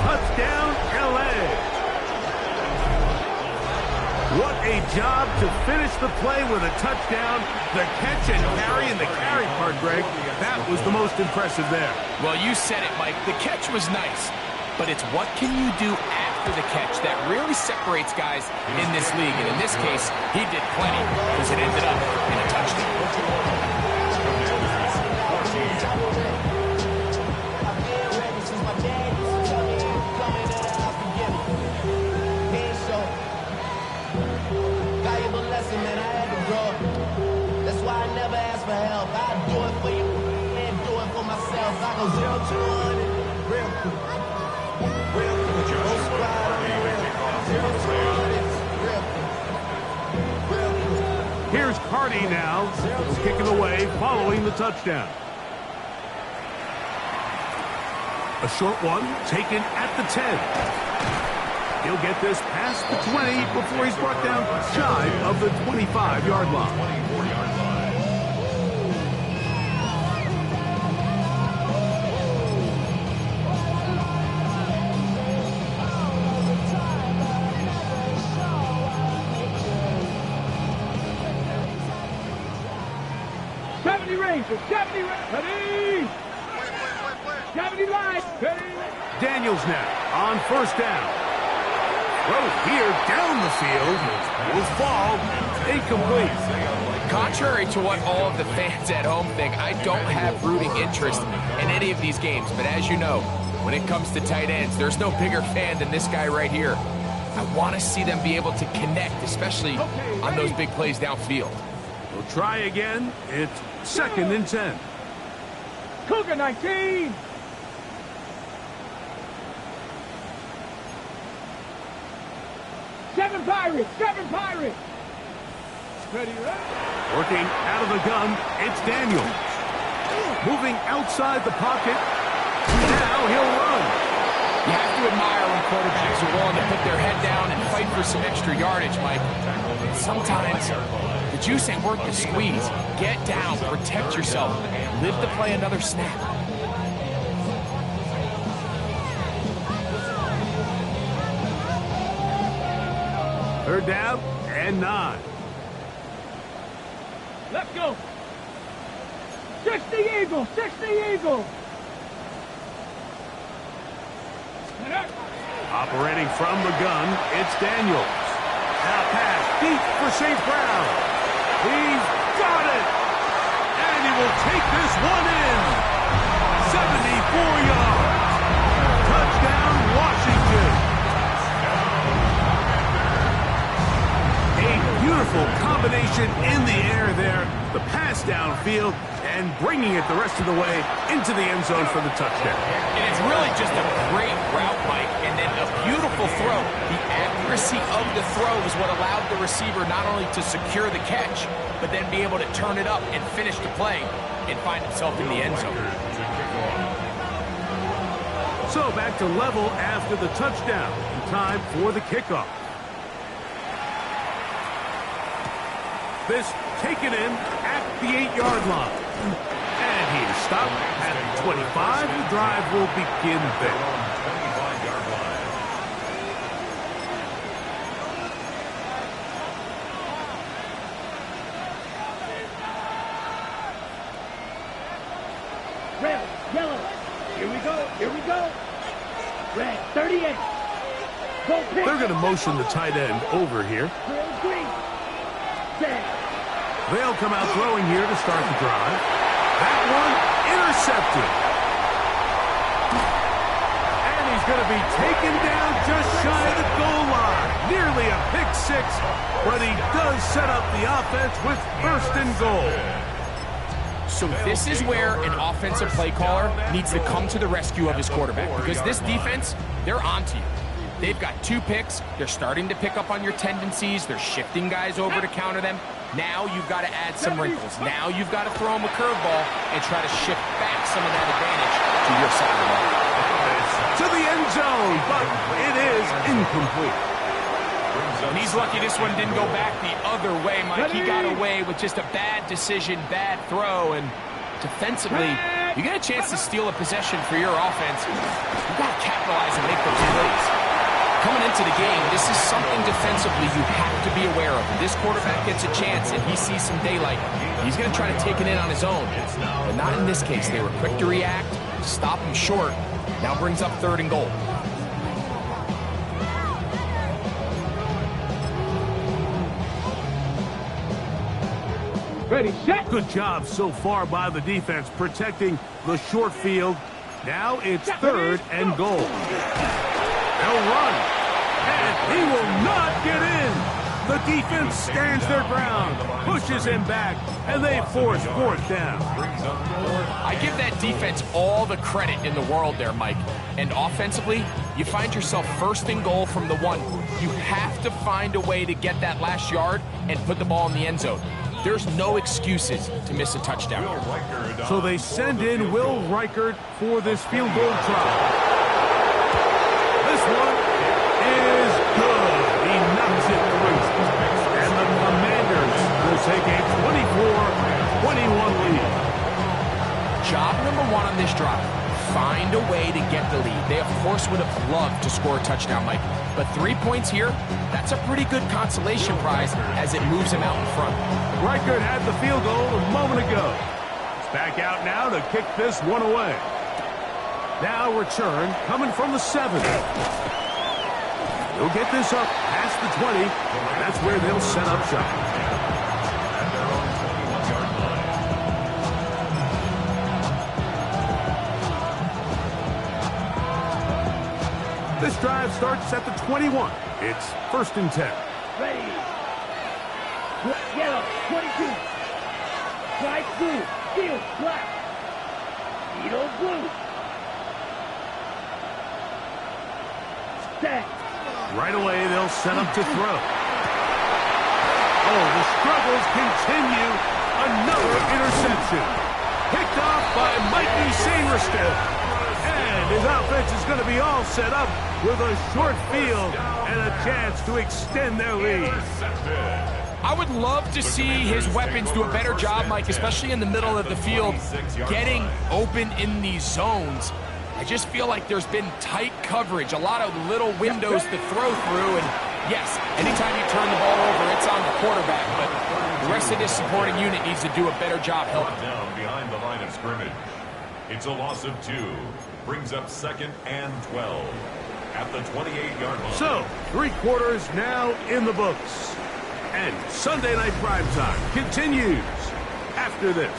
Speaker 1: Touchdown, LA. What a job to finish the play with a touchdown. The catch and carry, and the carry part, Greg, that was the most impressive there.
Speaker 3: Well, you said it, Mike. The catch was nice, but it's what can you do after the catch that really separates guys in this league. And in this case, he did plenty because it ended up in a touchdown.
Speaker 5: I go 0 to 100 real quick. Real quick. Whole squad on me real quick. 0 to 100 real quick. Real quick.
Speaker 1: Here's Cardi now. He'll kick it away following the touchdown. A short one taken at the 10. He'll get this past the 20 before he's brought down shy of the 25-yard line.
Speaker 4: 24-yard line.
Speaker 2: Rangers, 70 ready. 70 line, ready.
Speaker 1: Daniels now on 1st down. Throw here down the field. Will fall incomplete.
Speaker 3: Contrary to what all of the fans at home think, I don't have rooting interest in any of these games. But as you know, when it comes to tight ends, there's no bigger fan than this guy right here. I want to see them be able to connect, especially on those big plays downfield.
Speaker 1: We'll try again. It's 2nd and 10.
Speaker 2: Cougar 19. Seven Pirates! 7 Pirates! Ready, ready?
Speaker 1: Working out of the gun, it's Daniels. Moving outside the pocket. Now he'll run.
Speaker 3: You have to admire when quarterbacks are willing to put their head down and fight for some extra yardage, Mike. Sometimes the juice ain't worth the squeeze. Get down, protect yourself, live to play another snap.
Speaker 1: Third down and 9.
Speaker 2: Let's go! 60 Eagles! 60 Eagles!
Speaker 1: Operating from the gun, it's Daniels. Now pass deep for St. Brown. He's got it! And he will take this one in. 74 yards. Touchdown, Washington. A beautiful combination in the air there. The pass downfield and bringing it the rest of the way into the end zone for the touchdown.
Speaker 3: And it's really just a great route, Mike, and then a beautiful throw. The accuracy of the throw is what allowed the receiver not only to secure the catch, but then be able to turn it up and finish the play and find himself in the end zone.
Speaker 1: So back to level after the touchdown. Time for the kickoff. This taken in at the 8-yard line. And he is stopped at the 25. The drive will begin there.
Speaker 2: Red, yellow. Here we go. Here we go. Red, 38. Go pick.
Speaker 1: They're going to motion the tight end over here.
Speaker 2: Green. Set.
Speaker 1: They'll come out throwing here to start the drive. That one intercepted. And he's going to be taken down just shy of the goal line. Nearly a pick six, but he does set up the offense with first and goal.
Speaker 3: So this is where an offensive play caller needs to come to the rescue of his quarterback, because this defense, they're onto you. They've got 2 picks. They're starting to pick up on your tendencies. They're shifting guys over to counter them. Now you've got to add some wrinkles. Now you've got to throw them a curveball and try to shift back some of that advantage to your side of the ball.
Speaker 1: To the end zone, but it is incomplete.
Speaker 3: And he's lucky this one didn't go back the other way, Mike. He got away with just a bad decision, bad throw, and defensively, you get a chance to steal a possession for your offense. You've got to capitalize and make those plays. Coming into the game, this is something defensively you have to be aware of. If this quarterback gets a chance and he sees some daylight, he's going to try to take it in on his own. But not in this case. They were quick to react, stop him short. Now brings up 3rd and goal.
Speaker 2: Ready, set.
Speaker 1: Good job so far by the defense protecting the short field. Now it's 3rd and goal. They'll run. And he will not get in. The defense stands their ground, pushes him back, and they force 4th down.
Speaker 3: I give that defense all the credit in the world there, Mike. And offensively, you find yourself 1st and goal from the 1. You have to find a way to get that last yard and put the ball in the end zone. There's no excuses to miss a touchdown.
Speaker 1: So they send in Will Reichert for this field goal try. This one is good. He knocks it through. And the Commanders will take a 24-21 lead.
Speaker 3: Job number 1 on this drive, find a way to get the lead. They, of course, would have loved to score a touchdown, Mike. But 3 points here, that's a pretty good consolation prize as it moves him out in front.
Speaker 1: Reichert had the field goal a moment ago. He's back out now to kick this one away. Now return coming from the 7. He'll get this up past the 20. That's where they'll set up shop. This drive starts at the 21. It's 1st and 10.
Speaker 2: Ready. Yellow, 22. Strike blue. Field black. Needle blue. Set.
Speaker 1: Right away, they'll set up to throw. Oh, the struggles continue. Another interception. Picked off by Mikey Sainristil. And his offense is going to be all set up with a short field and a chance to extend their lead.
Speaker 3: I would love to see his weapons do a better job, Mike, especially in the middle of the field, getting open in these zones. I just feel like there's been tight coverage, a lot of little windows to throw through, and yes, anytime you turn the ball over, it's on the quarterback, but the rest of this supporting unit needs to do a better job helping.
Speaker 4: Down behind the line of scrimmage. It's a loss of 2. Brings up 2nd and 12 at the 28-yard line.
Speaker 1: So, 3 quarters now in the books. And Sunday Night Primetime continues after this.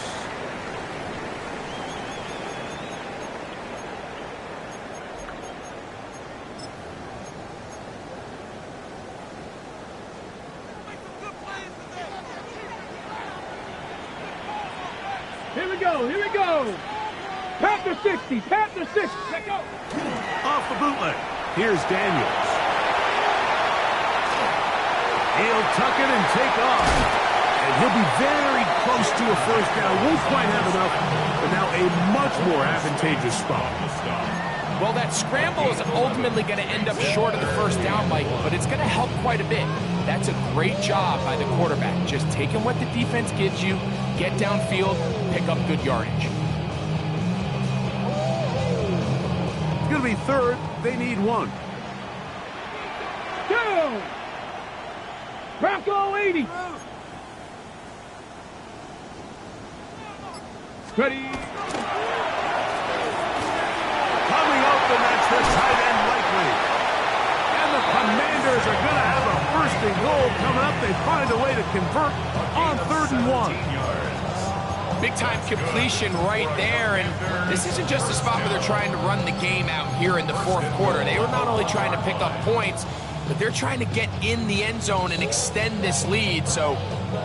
Speaker 2: Here we go, here we go. Panther 60, Panther 60. Let go.
Speaker 1: Off the bootleg. Here's Daniels. He'll tuck it and take off. And he'll be very close to a first down. Won't quite have enough, but now a much more advantageous spot.
Speaker 3: Well, that scramble is ultimately going to end up short of the first down, Mike, but it's going to help quite a bit. That's a great job by the quarterback. Just taking what the defense gives you, get downfield, pick up good yardage.
Speaker 1: It's going to be third. They need 1.
Speaker 2: Down. Bronco 80. Ready.
Speaker 1: Coming open, that's the tight end likely. And the Commanders are going to have a first and goal coming up. They find a way to convert on 3rd and 1.
Speaker 3: Big-time completion right there, and this isn't just a spot where they're trying to run the game out here in the 4th quarter. They were not only trying to pick up points, but they're trying to get in the end zone and extend this lead. So,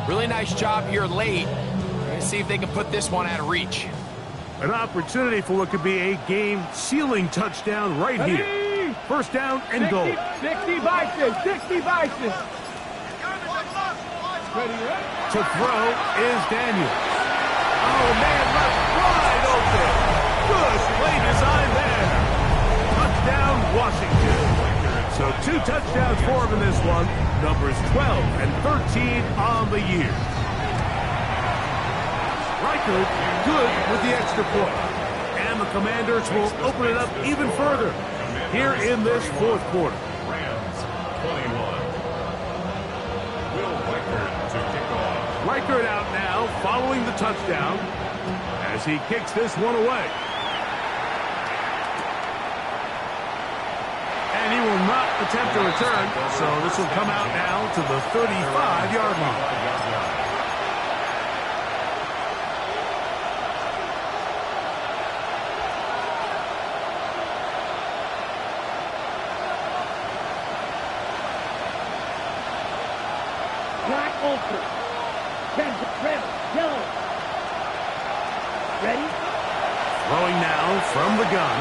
Speaker 3: really nice job here late. Let's see if they can put this one out of reach.
Speaker 1: An opportunity for what could be a game-sealing touchdown right here. First down and goal.
Speaker 2: 60 Bison, 60 Bison. Ready, ready.
Speaker 1: To throw is Daniels. Oh, man, left wide open. Good play design there. Touchdown, Washington. So 2 touchdowns for him in this one. Numbers 12 and 13 on the year. Reichard good with the extra point. And the Commanders will open it up even further here in this 4th quarter.
Speaker 4: Rams 21. Will Reichard to kick off.
Speaker 1: Reichard out now following the touchdown as he kicks this one away. And he will not attempt a return, so this will come out now to the 35-yard line.
Speaker 2: Black Ultra. 10, red, yellow. Ready?
Speaker 1: Throwing now from the gun.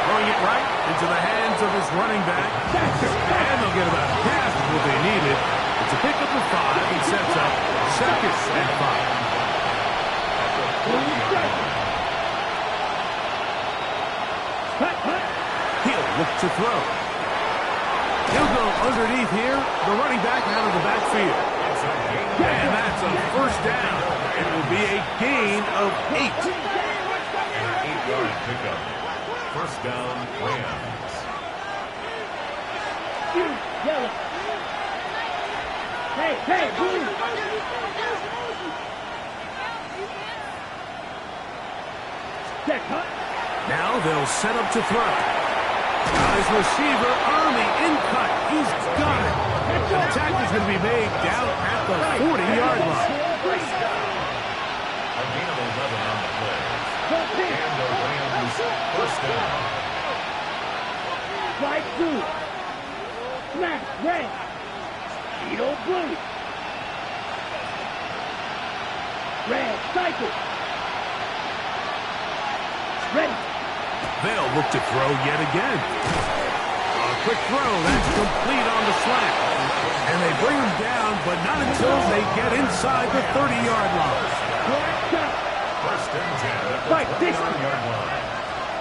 Speaker 1: Throwing it right into the hands of his running back. And they'll get about half of what they needed. It's a pickup of 5 and sets up 2nd and 5. He'll look to throw. He'll go underneath here. The running back out of the backfield. And that's a first down. It will be a gain of 8.
Speaker 4: And an 8-yard pickup. First down, Rams.
Speaker 2: Yellow. Hey, blue. Check, huh?
Speaker 1: Now they'll set up to throw. His receiver on the in-cut. He's got it. The tackle's going to be made down at the 40-yard line.
Speaker 4: A gain of 11 on the play. And the Rams first down.
Speaker 2: Right blue. Smash, red. Cheeto blue. Red, cycle. Ready.
Speaker 1: They'll look to throw yet again. A quick throw. That's complete on the slant. And they bring him down, but not until they get inside the 30-yard line.
Speaker 4: First and 10 at the
Speaker 2: Fight,
Speaker 4: 29-yard line.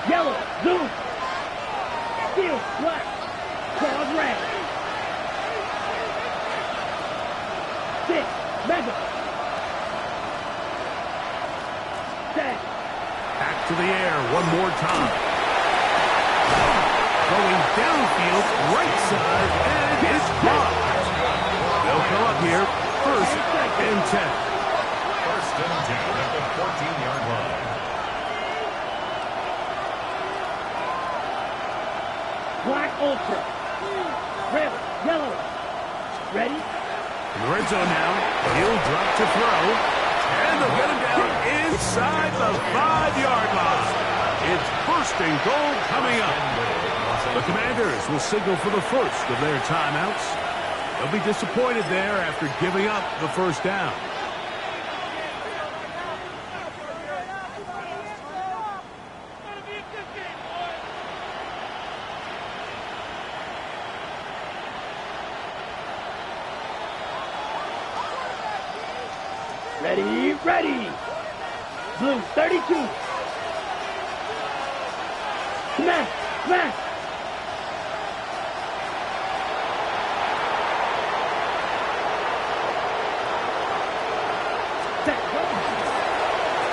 Speaker 2: Yellow, blue. Steel, black. Claws, red. 6, mega. 10.
Speaker 1: Back to the air one more time. Going downfield, right side, and it's caught. They'll come up here, first and 10.
Speaker 4: First and 10 at the 14-yard line.
Speaker 2: Black ultra. Red, yellow. Ready?
Speaker 1: In the red zone now, he'll drop to throw, and they'll get him down inside the 5-yard line. It's first and goal coming up. The Commanders will signal for the first of their timeouts. They'll be disappointed there after giving up the first down.
Speaker 2: Ready, ready. Blue, 32. Smash, smash.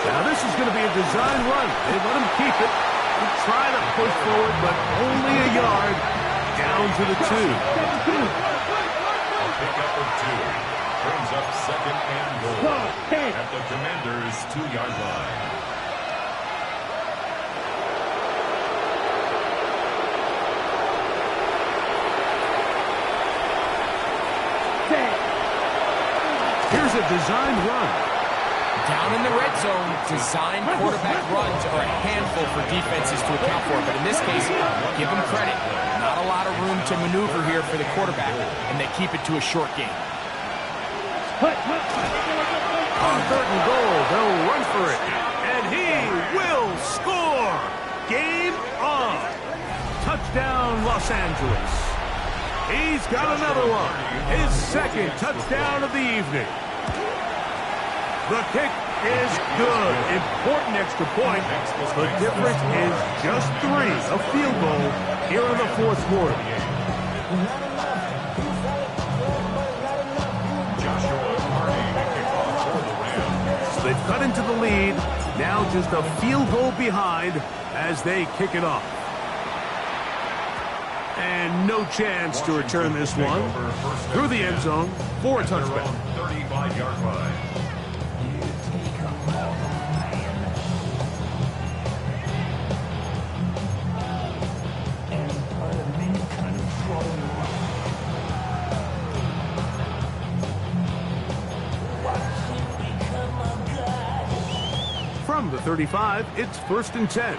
Speaker 1: Now this is going to be a design run. They let him keep it. He try to push forward, but only a yard down to the 2.
Speaker 2: 17.
Speaker 4: Pickup of 2. Brings up second and goal at the Commanders' 2-yard line.
Speaker 1: Here's a design run.
Speaker 3: Down in the red zone, design quarterback runs are a handful for defenses to account for. But in this case, give them credit. Not a lot of room to maneuver here for the quarterback, and they keep it to a short game.
Speaker 1: On 3rd and goal, they'll run for it. And he will score. Game on. Touchdown, Los Angeles. He's got another one. His second touchdown of the evening. The kick is good. Important extra point. The difference is just 3. A field goal here in the 4th quarter. They've cut into the lead. Now just a field goal behind as they kick it off. And no chance to return this one. Through the end zone for a touchback.
Speaker 4: 35-yard line.
Speaker 1: From the 35, it's 1st and 10.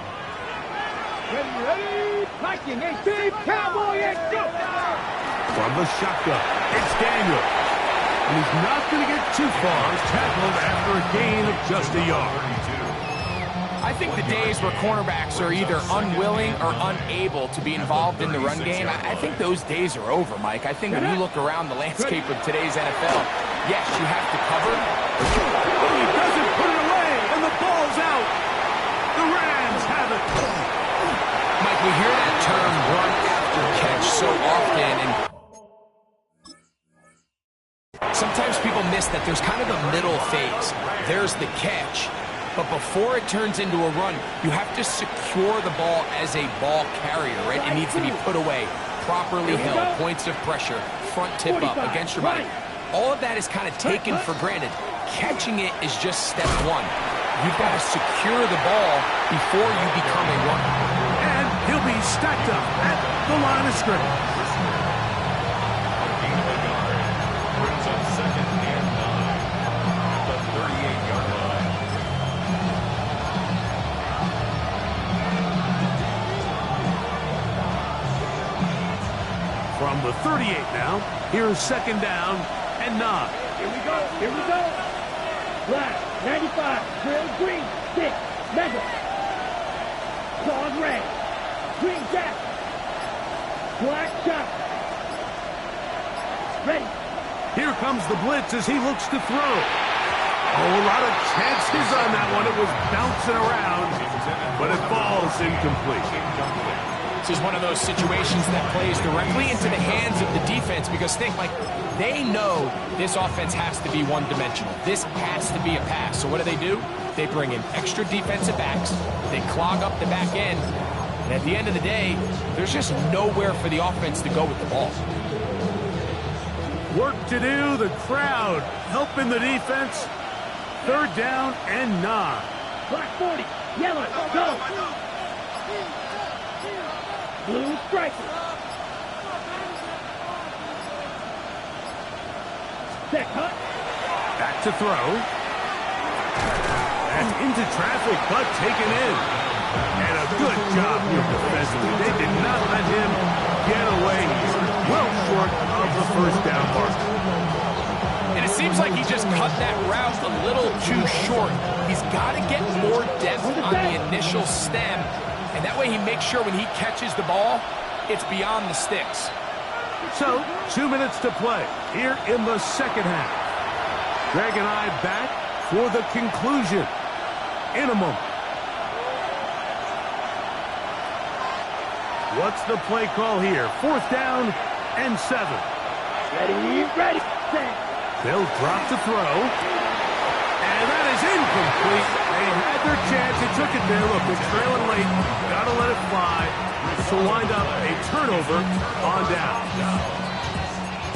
Speaker 2: Ready, Viking, a big cowboy and go!
Speaker 1: From the shotgun, it's Daniel. And he's not going to get too far. He's tackled after a gain of just a yard.
Speaker 3: I think the days where cornerbacks are either unwilling or unable to be involved in the run game, I think those days are over, Mike. I think when you look around the landscape of today's NFL, yes, you have to cover.
Speaker 1: He doesn't put it away, and the ball's out. The Rams have it.
Speaker 3: Mike, we hear that term run after catch so often, and sometimes people miss that there's kind of a middle phase. There's the catch. But before it turns into a run, you have to secure the ball as a ball carrier, right? It needs to be put away, properly held, points of pressure, front tip up against your body. All of that is kind of taken for granted. Catching it is just step 1. You've got to secure the ball before you become a runner.
Speaker 1: And he'll be stacked up at the line of scrimmage.
Speaker 4: Brings up second and 9 at the 38-yard line.
Speaker 1: From the 38 now, here's 2nd down and 9.
Speaker 2: Here we go, here we go. Black, 95, trail green, 6, mega. Claws red, green jack. Black shot. Ready.
Speaker 1: Here comes the blitz as he looks to throw. Oh, a lot of chances on that one. It was bouncing around, but it falls incomplete.
Speaker 3: This is one of those situations that plays directly into the hands of the defense because think, like, they know this offense has to be one-dimensional. This has to be a pass. So what do? They bring in extra defensive backs. They clog up the back end. And at the end of the day, there's just nowhere for the offense to go with the ball.
Speaker 1: Work to do. The crowd helping the defense. 3rd down and 9.
Speaker 2: Black 40. Yellow. Go. Blue striker. Set cut.
Speaker 1: Back to throw. And into traffic, but taken in. And a good job here defensively. They did not let him get away. He's well short of the 1st down mark.
Speaker 3: And it seems like he just cut that route a little too short. He's got to get more depth on the initial stem. And that way he makes sure when he catches the ball, it's beyond the sticks.
Speaker 1: So, 2 minutes to play here in the 2nd half. Greg and I back for the conclusion in a moment. What's the play call here? 4th down and 7.
Speaker 2: Ready, set.
Speaker 1: They'll drop to throw. And that is incomplete. They had their chance. They took it there. Look, they're trailing late. Got to let it fly. To wind up a turnover on down.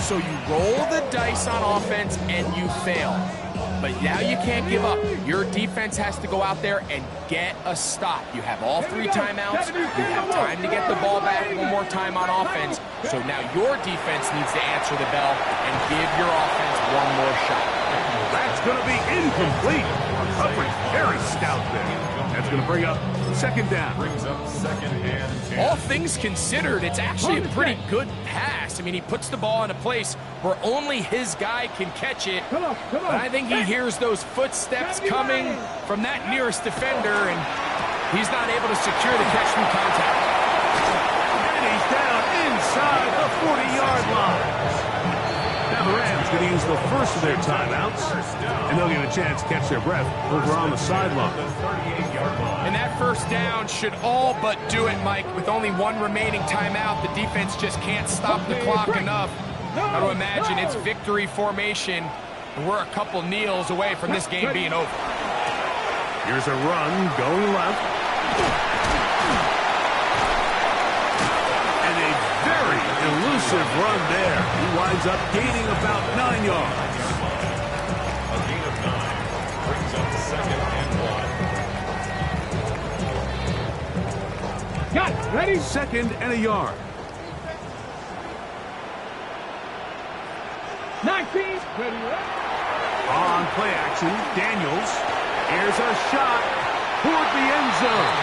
Speaker 3: So you roll the dice on offense and you fail. But now you can't give up. Your defense has to go out there and get a stop. You have all 3 timeouts. You have time to get the ball back one more time on offense. So now your defense needs to answer the bell and give your offense one more shot.
Speaker 1: That's going to be incomplete. Coverage very stout there. That's going to bring up 2nd down.
Speaker 4: Brings up 2nd and 10.
Speaker 3: All things considered, it's actually a pretty good pass. I mean, he puts the ball in a place where only his guy can catch it.
Speaker 2: Come on.
Speaker 3: But I think he hears those footsteps coming from that nearest defender, and he's not able to secure the catch through contact.
Speaker 1: And he's down inside the 40-yard line. Now the Rams going to use the first of their timeouts, and they'll get a chance to catch their breath over on the sideline.
Speaker 3: And that 1st down should all but do it, Mike. With only 1 remaining timeout, the defense just can't stop the clock enough. Got to imagine it's victory formation, and we're a couple kneels away from this game being over.
Speaker 1: Here's a run going left. And a very elusive run there. He winds up gaining about 9 yards.
Speaker 4: A gain of 9 brings up 2nd and 1.
Speaker 2: Got it. Ready?
Speaker 1: 2nd and a yard.
Speaker 2: 19. Ready.
Speaker 1: On play action, Daniels. Here's a shot toward the end zone.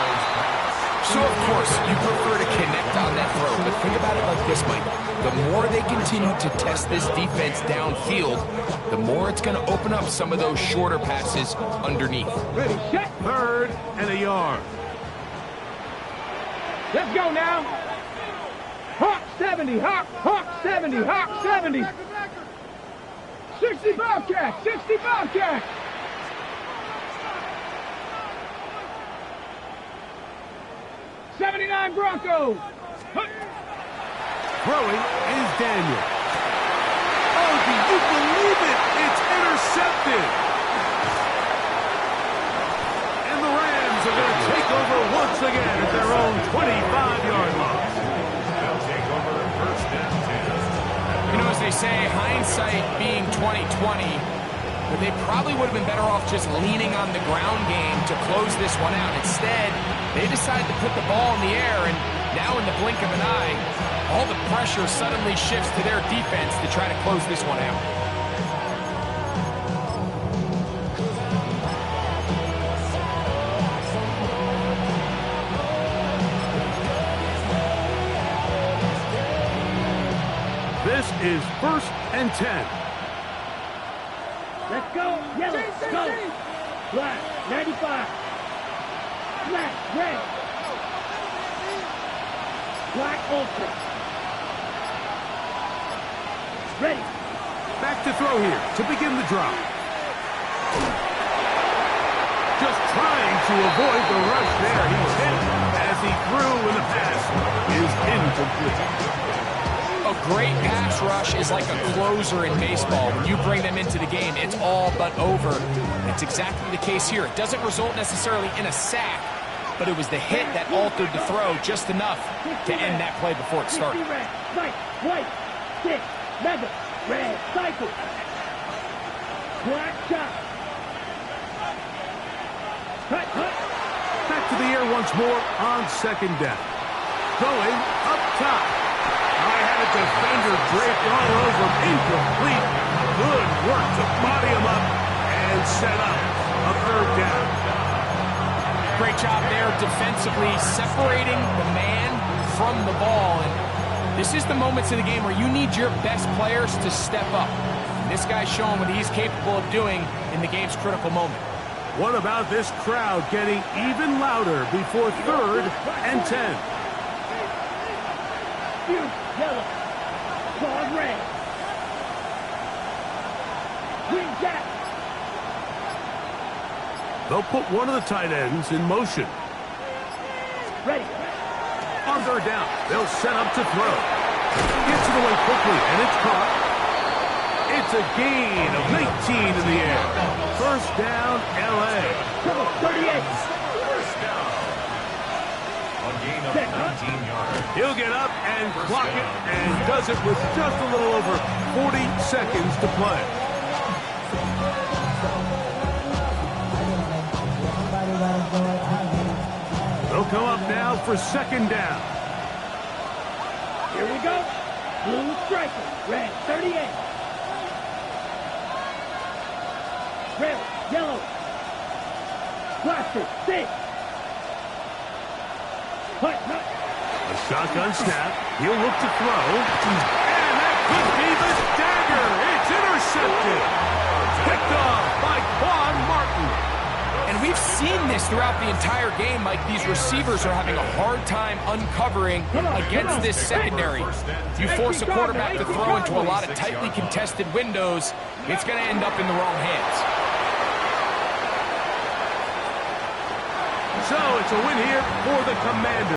Speaker 3: So, of course, you prefer to connect on that throw, but think about it like this, Mike. The more they continue to test this defense downfield, the more it's going to open up some of those shorter passes underneath.
Speaker 2: Ready, set.
Speaker 1: 3rd and a yard.
Speaker 2: Let's go now. Hawk 70, Hawk 70, Hawk 70. 60 Bobcat, 60 Bobcat. '79 Broncos.
Speaker 1: Throwing is Daniel. Oh, do you believe it? It's intercepted. And the Rams are going to take over once again at their own 25-yard line.
Speaker 4: They'll take over 1st and 10.
Speaker 3: You know, as they say, hindsight being 20/20, but they probably would have been better off just leaning on the ground game to close this one out. Instead, they decided to put the ball in the air, and now in the blink of an eye, all the pressure suddenly shifts to their defense to try to close this one out.
Speaker 1: This is 1st and 10.
Speaker 2: Let's go. Yellow, go. Black, 95. Black, red. Black, ultra. Ready.
Speaker 1: Back to throw here to begin the drop. Just trying to avoid the rush there. He's hit as he threw and the pass is incomplete.
Speaker 3: A great pass rush is like a closer in baseball. When you bring them into the game, it's all but over. It's exactly the case here. It doesn't result necessarily in a sack, but it was the hit that altered the throw just enough to end that play before it started.
Speaker 2: Red, white, stick, mega, red, cycle. Black shot. Cut.
Speaker 1: Back to the air once more on second down. Going up top. I had a defender draped all over him. Incomplete. Good work to body him up and set up a third down.
Speaker 3: Great job there defensively, separating the man from the ball. And this is the moments of the game where you need your best players to step up. And this guy's showing what he's capable of doing in the game's critical moment.
Speaker 1: What about this crowd getting even louder before third and 10?
Speaker 2: Yellow. Claws red. Green jack.
Speaker 1: They'll put one of the tight ends in motion.
Speaker 2: Ready.
Speaker 1: On third down, they'll set up to throw. Gets it away quickly, and it's caught. It's a gain of 19 in the air. First down, L.A.
Speaker 2: Come on, 38.
Speaker 4: First down. A gain of 19 yards.
Speaker 1: He'll get up and clock it, and does it with just a little over 40 seconds to play. They'll come up now for second down.
Speaker 2: Here we go. Blue striker, red, 38. Red, yellow. Blaster, 6. Hut.
Speaker 1: A shotgun snap. He'll look to throw. And that could be the dagger. It's intercepted. Picked off by Quan Martin.
Speaker 3: And we've seen this throughout the entire game. Like, these receivers are having a hard time uncovering against this secondary. If you force a quarterback to throw into a lot of tightly contested windows, it's going to end up in the wrong hands.
Speaker 1: So it's a win here for the Commanders.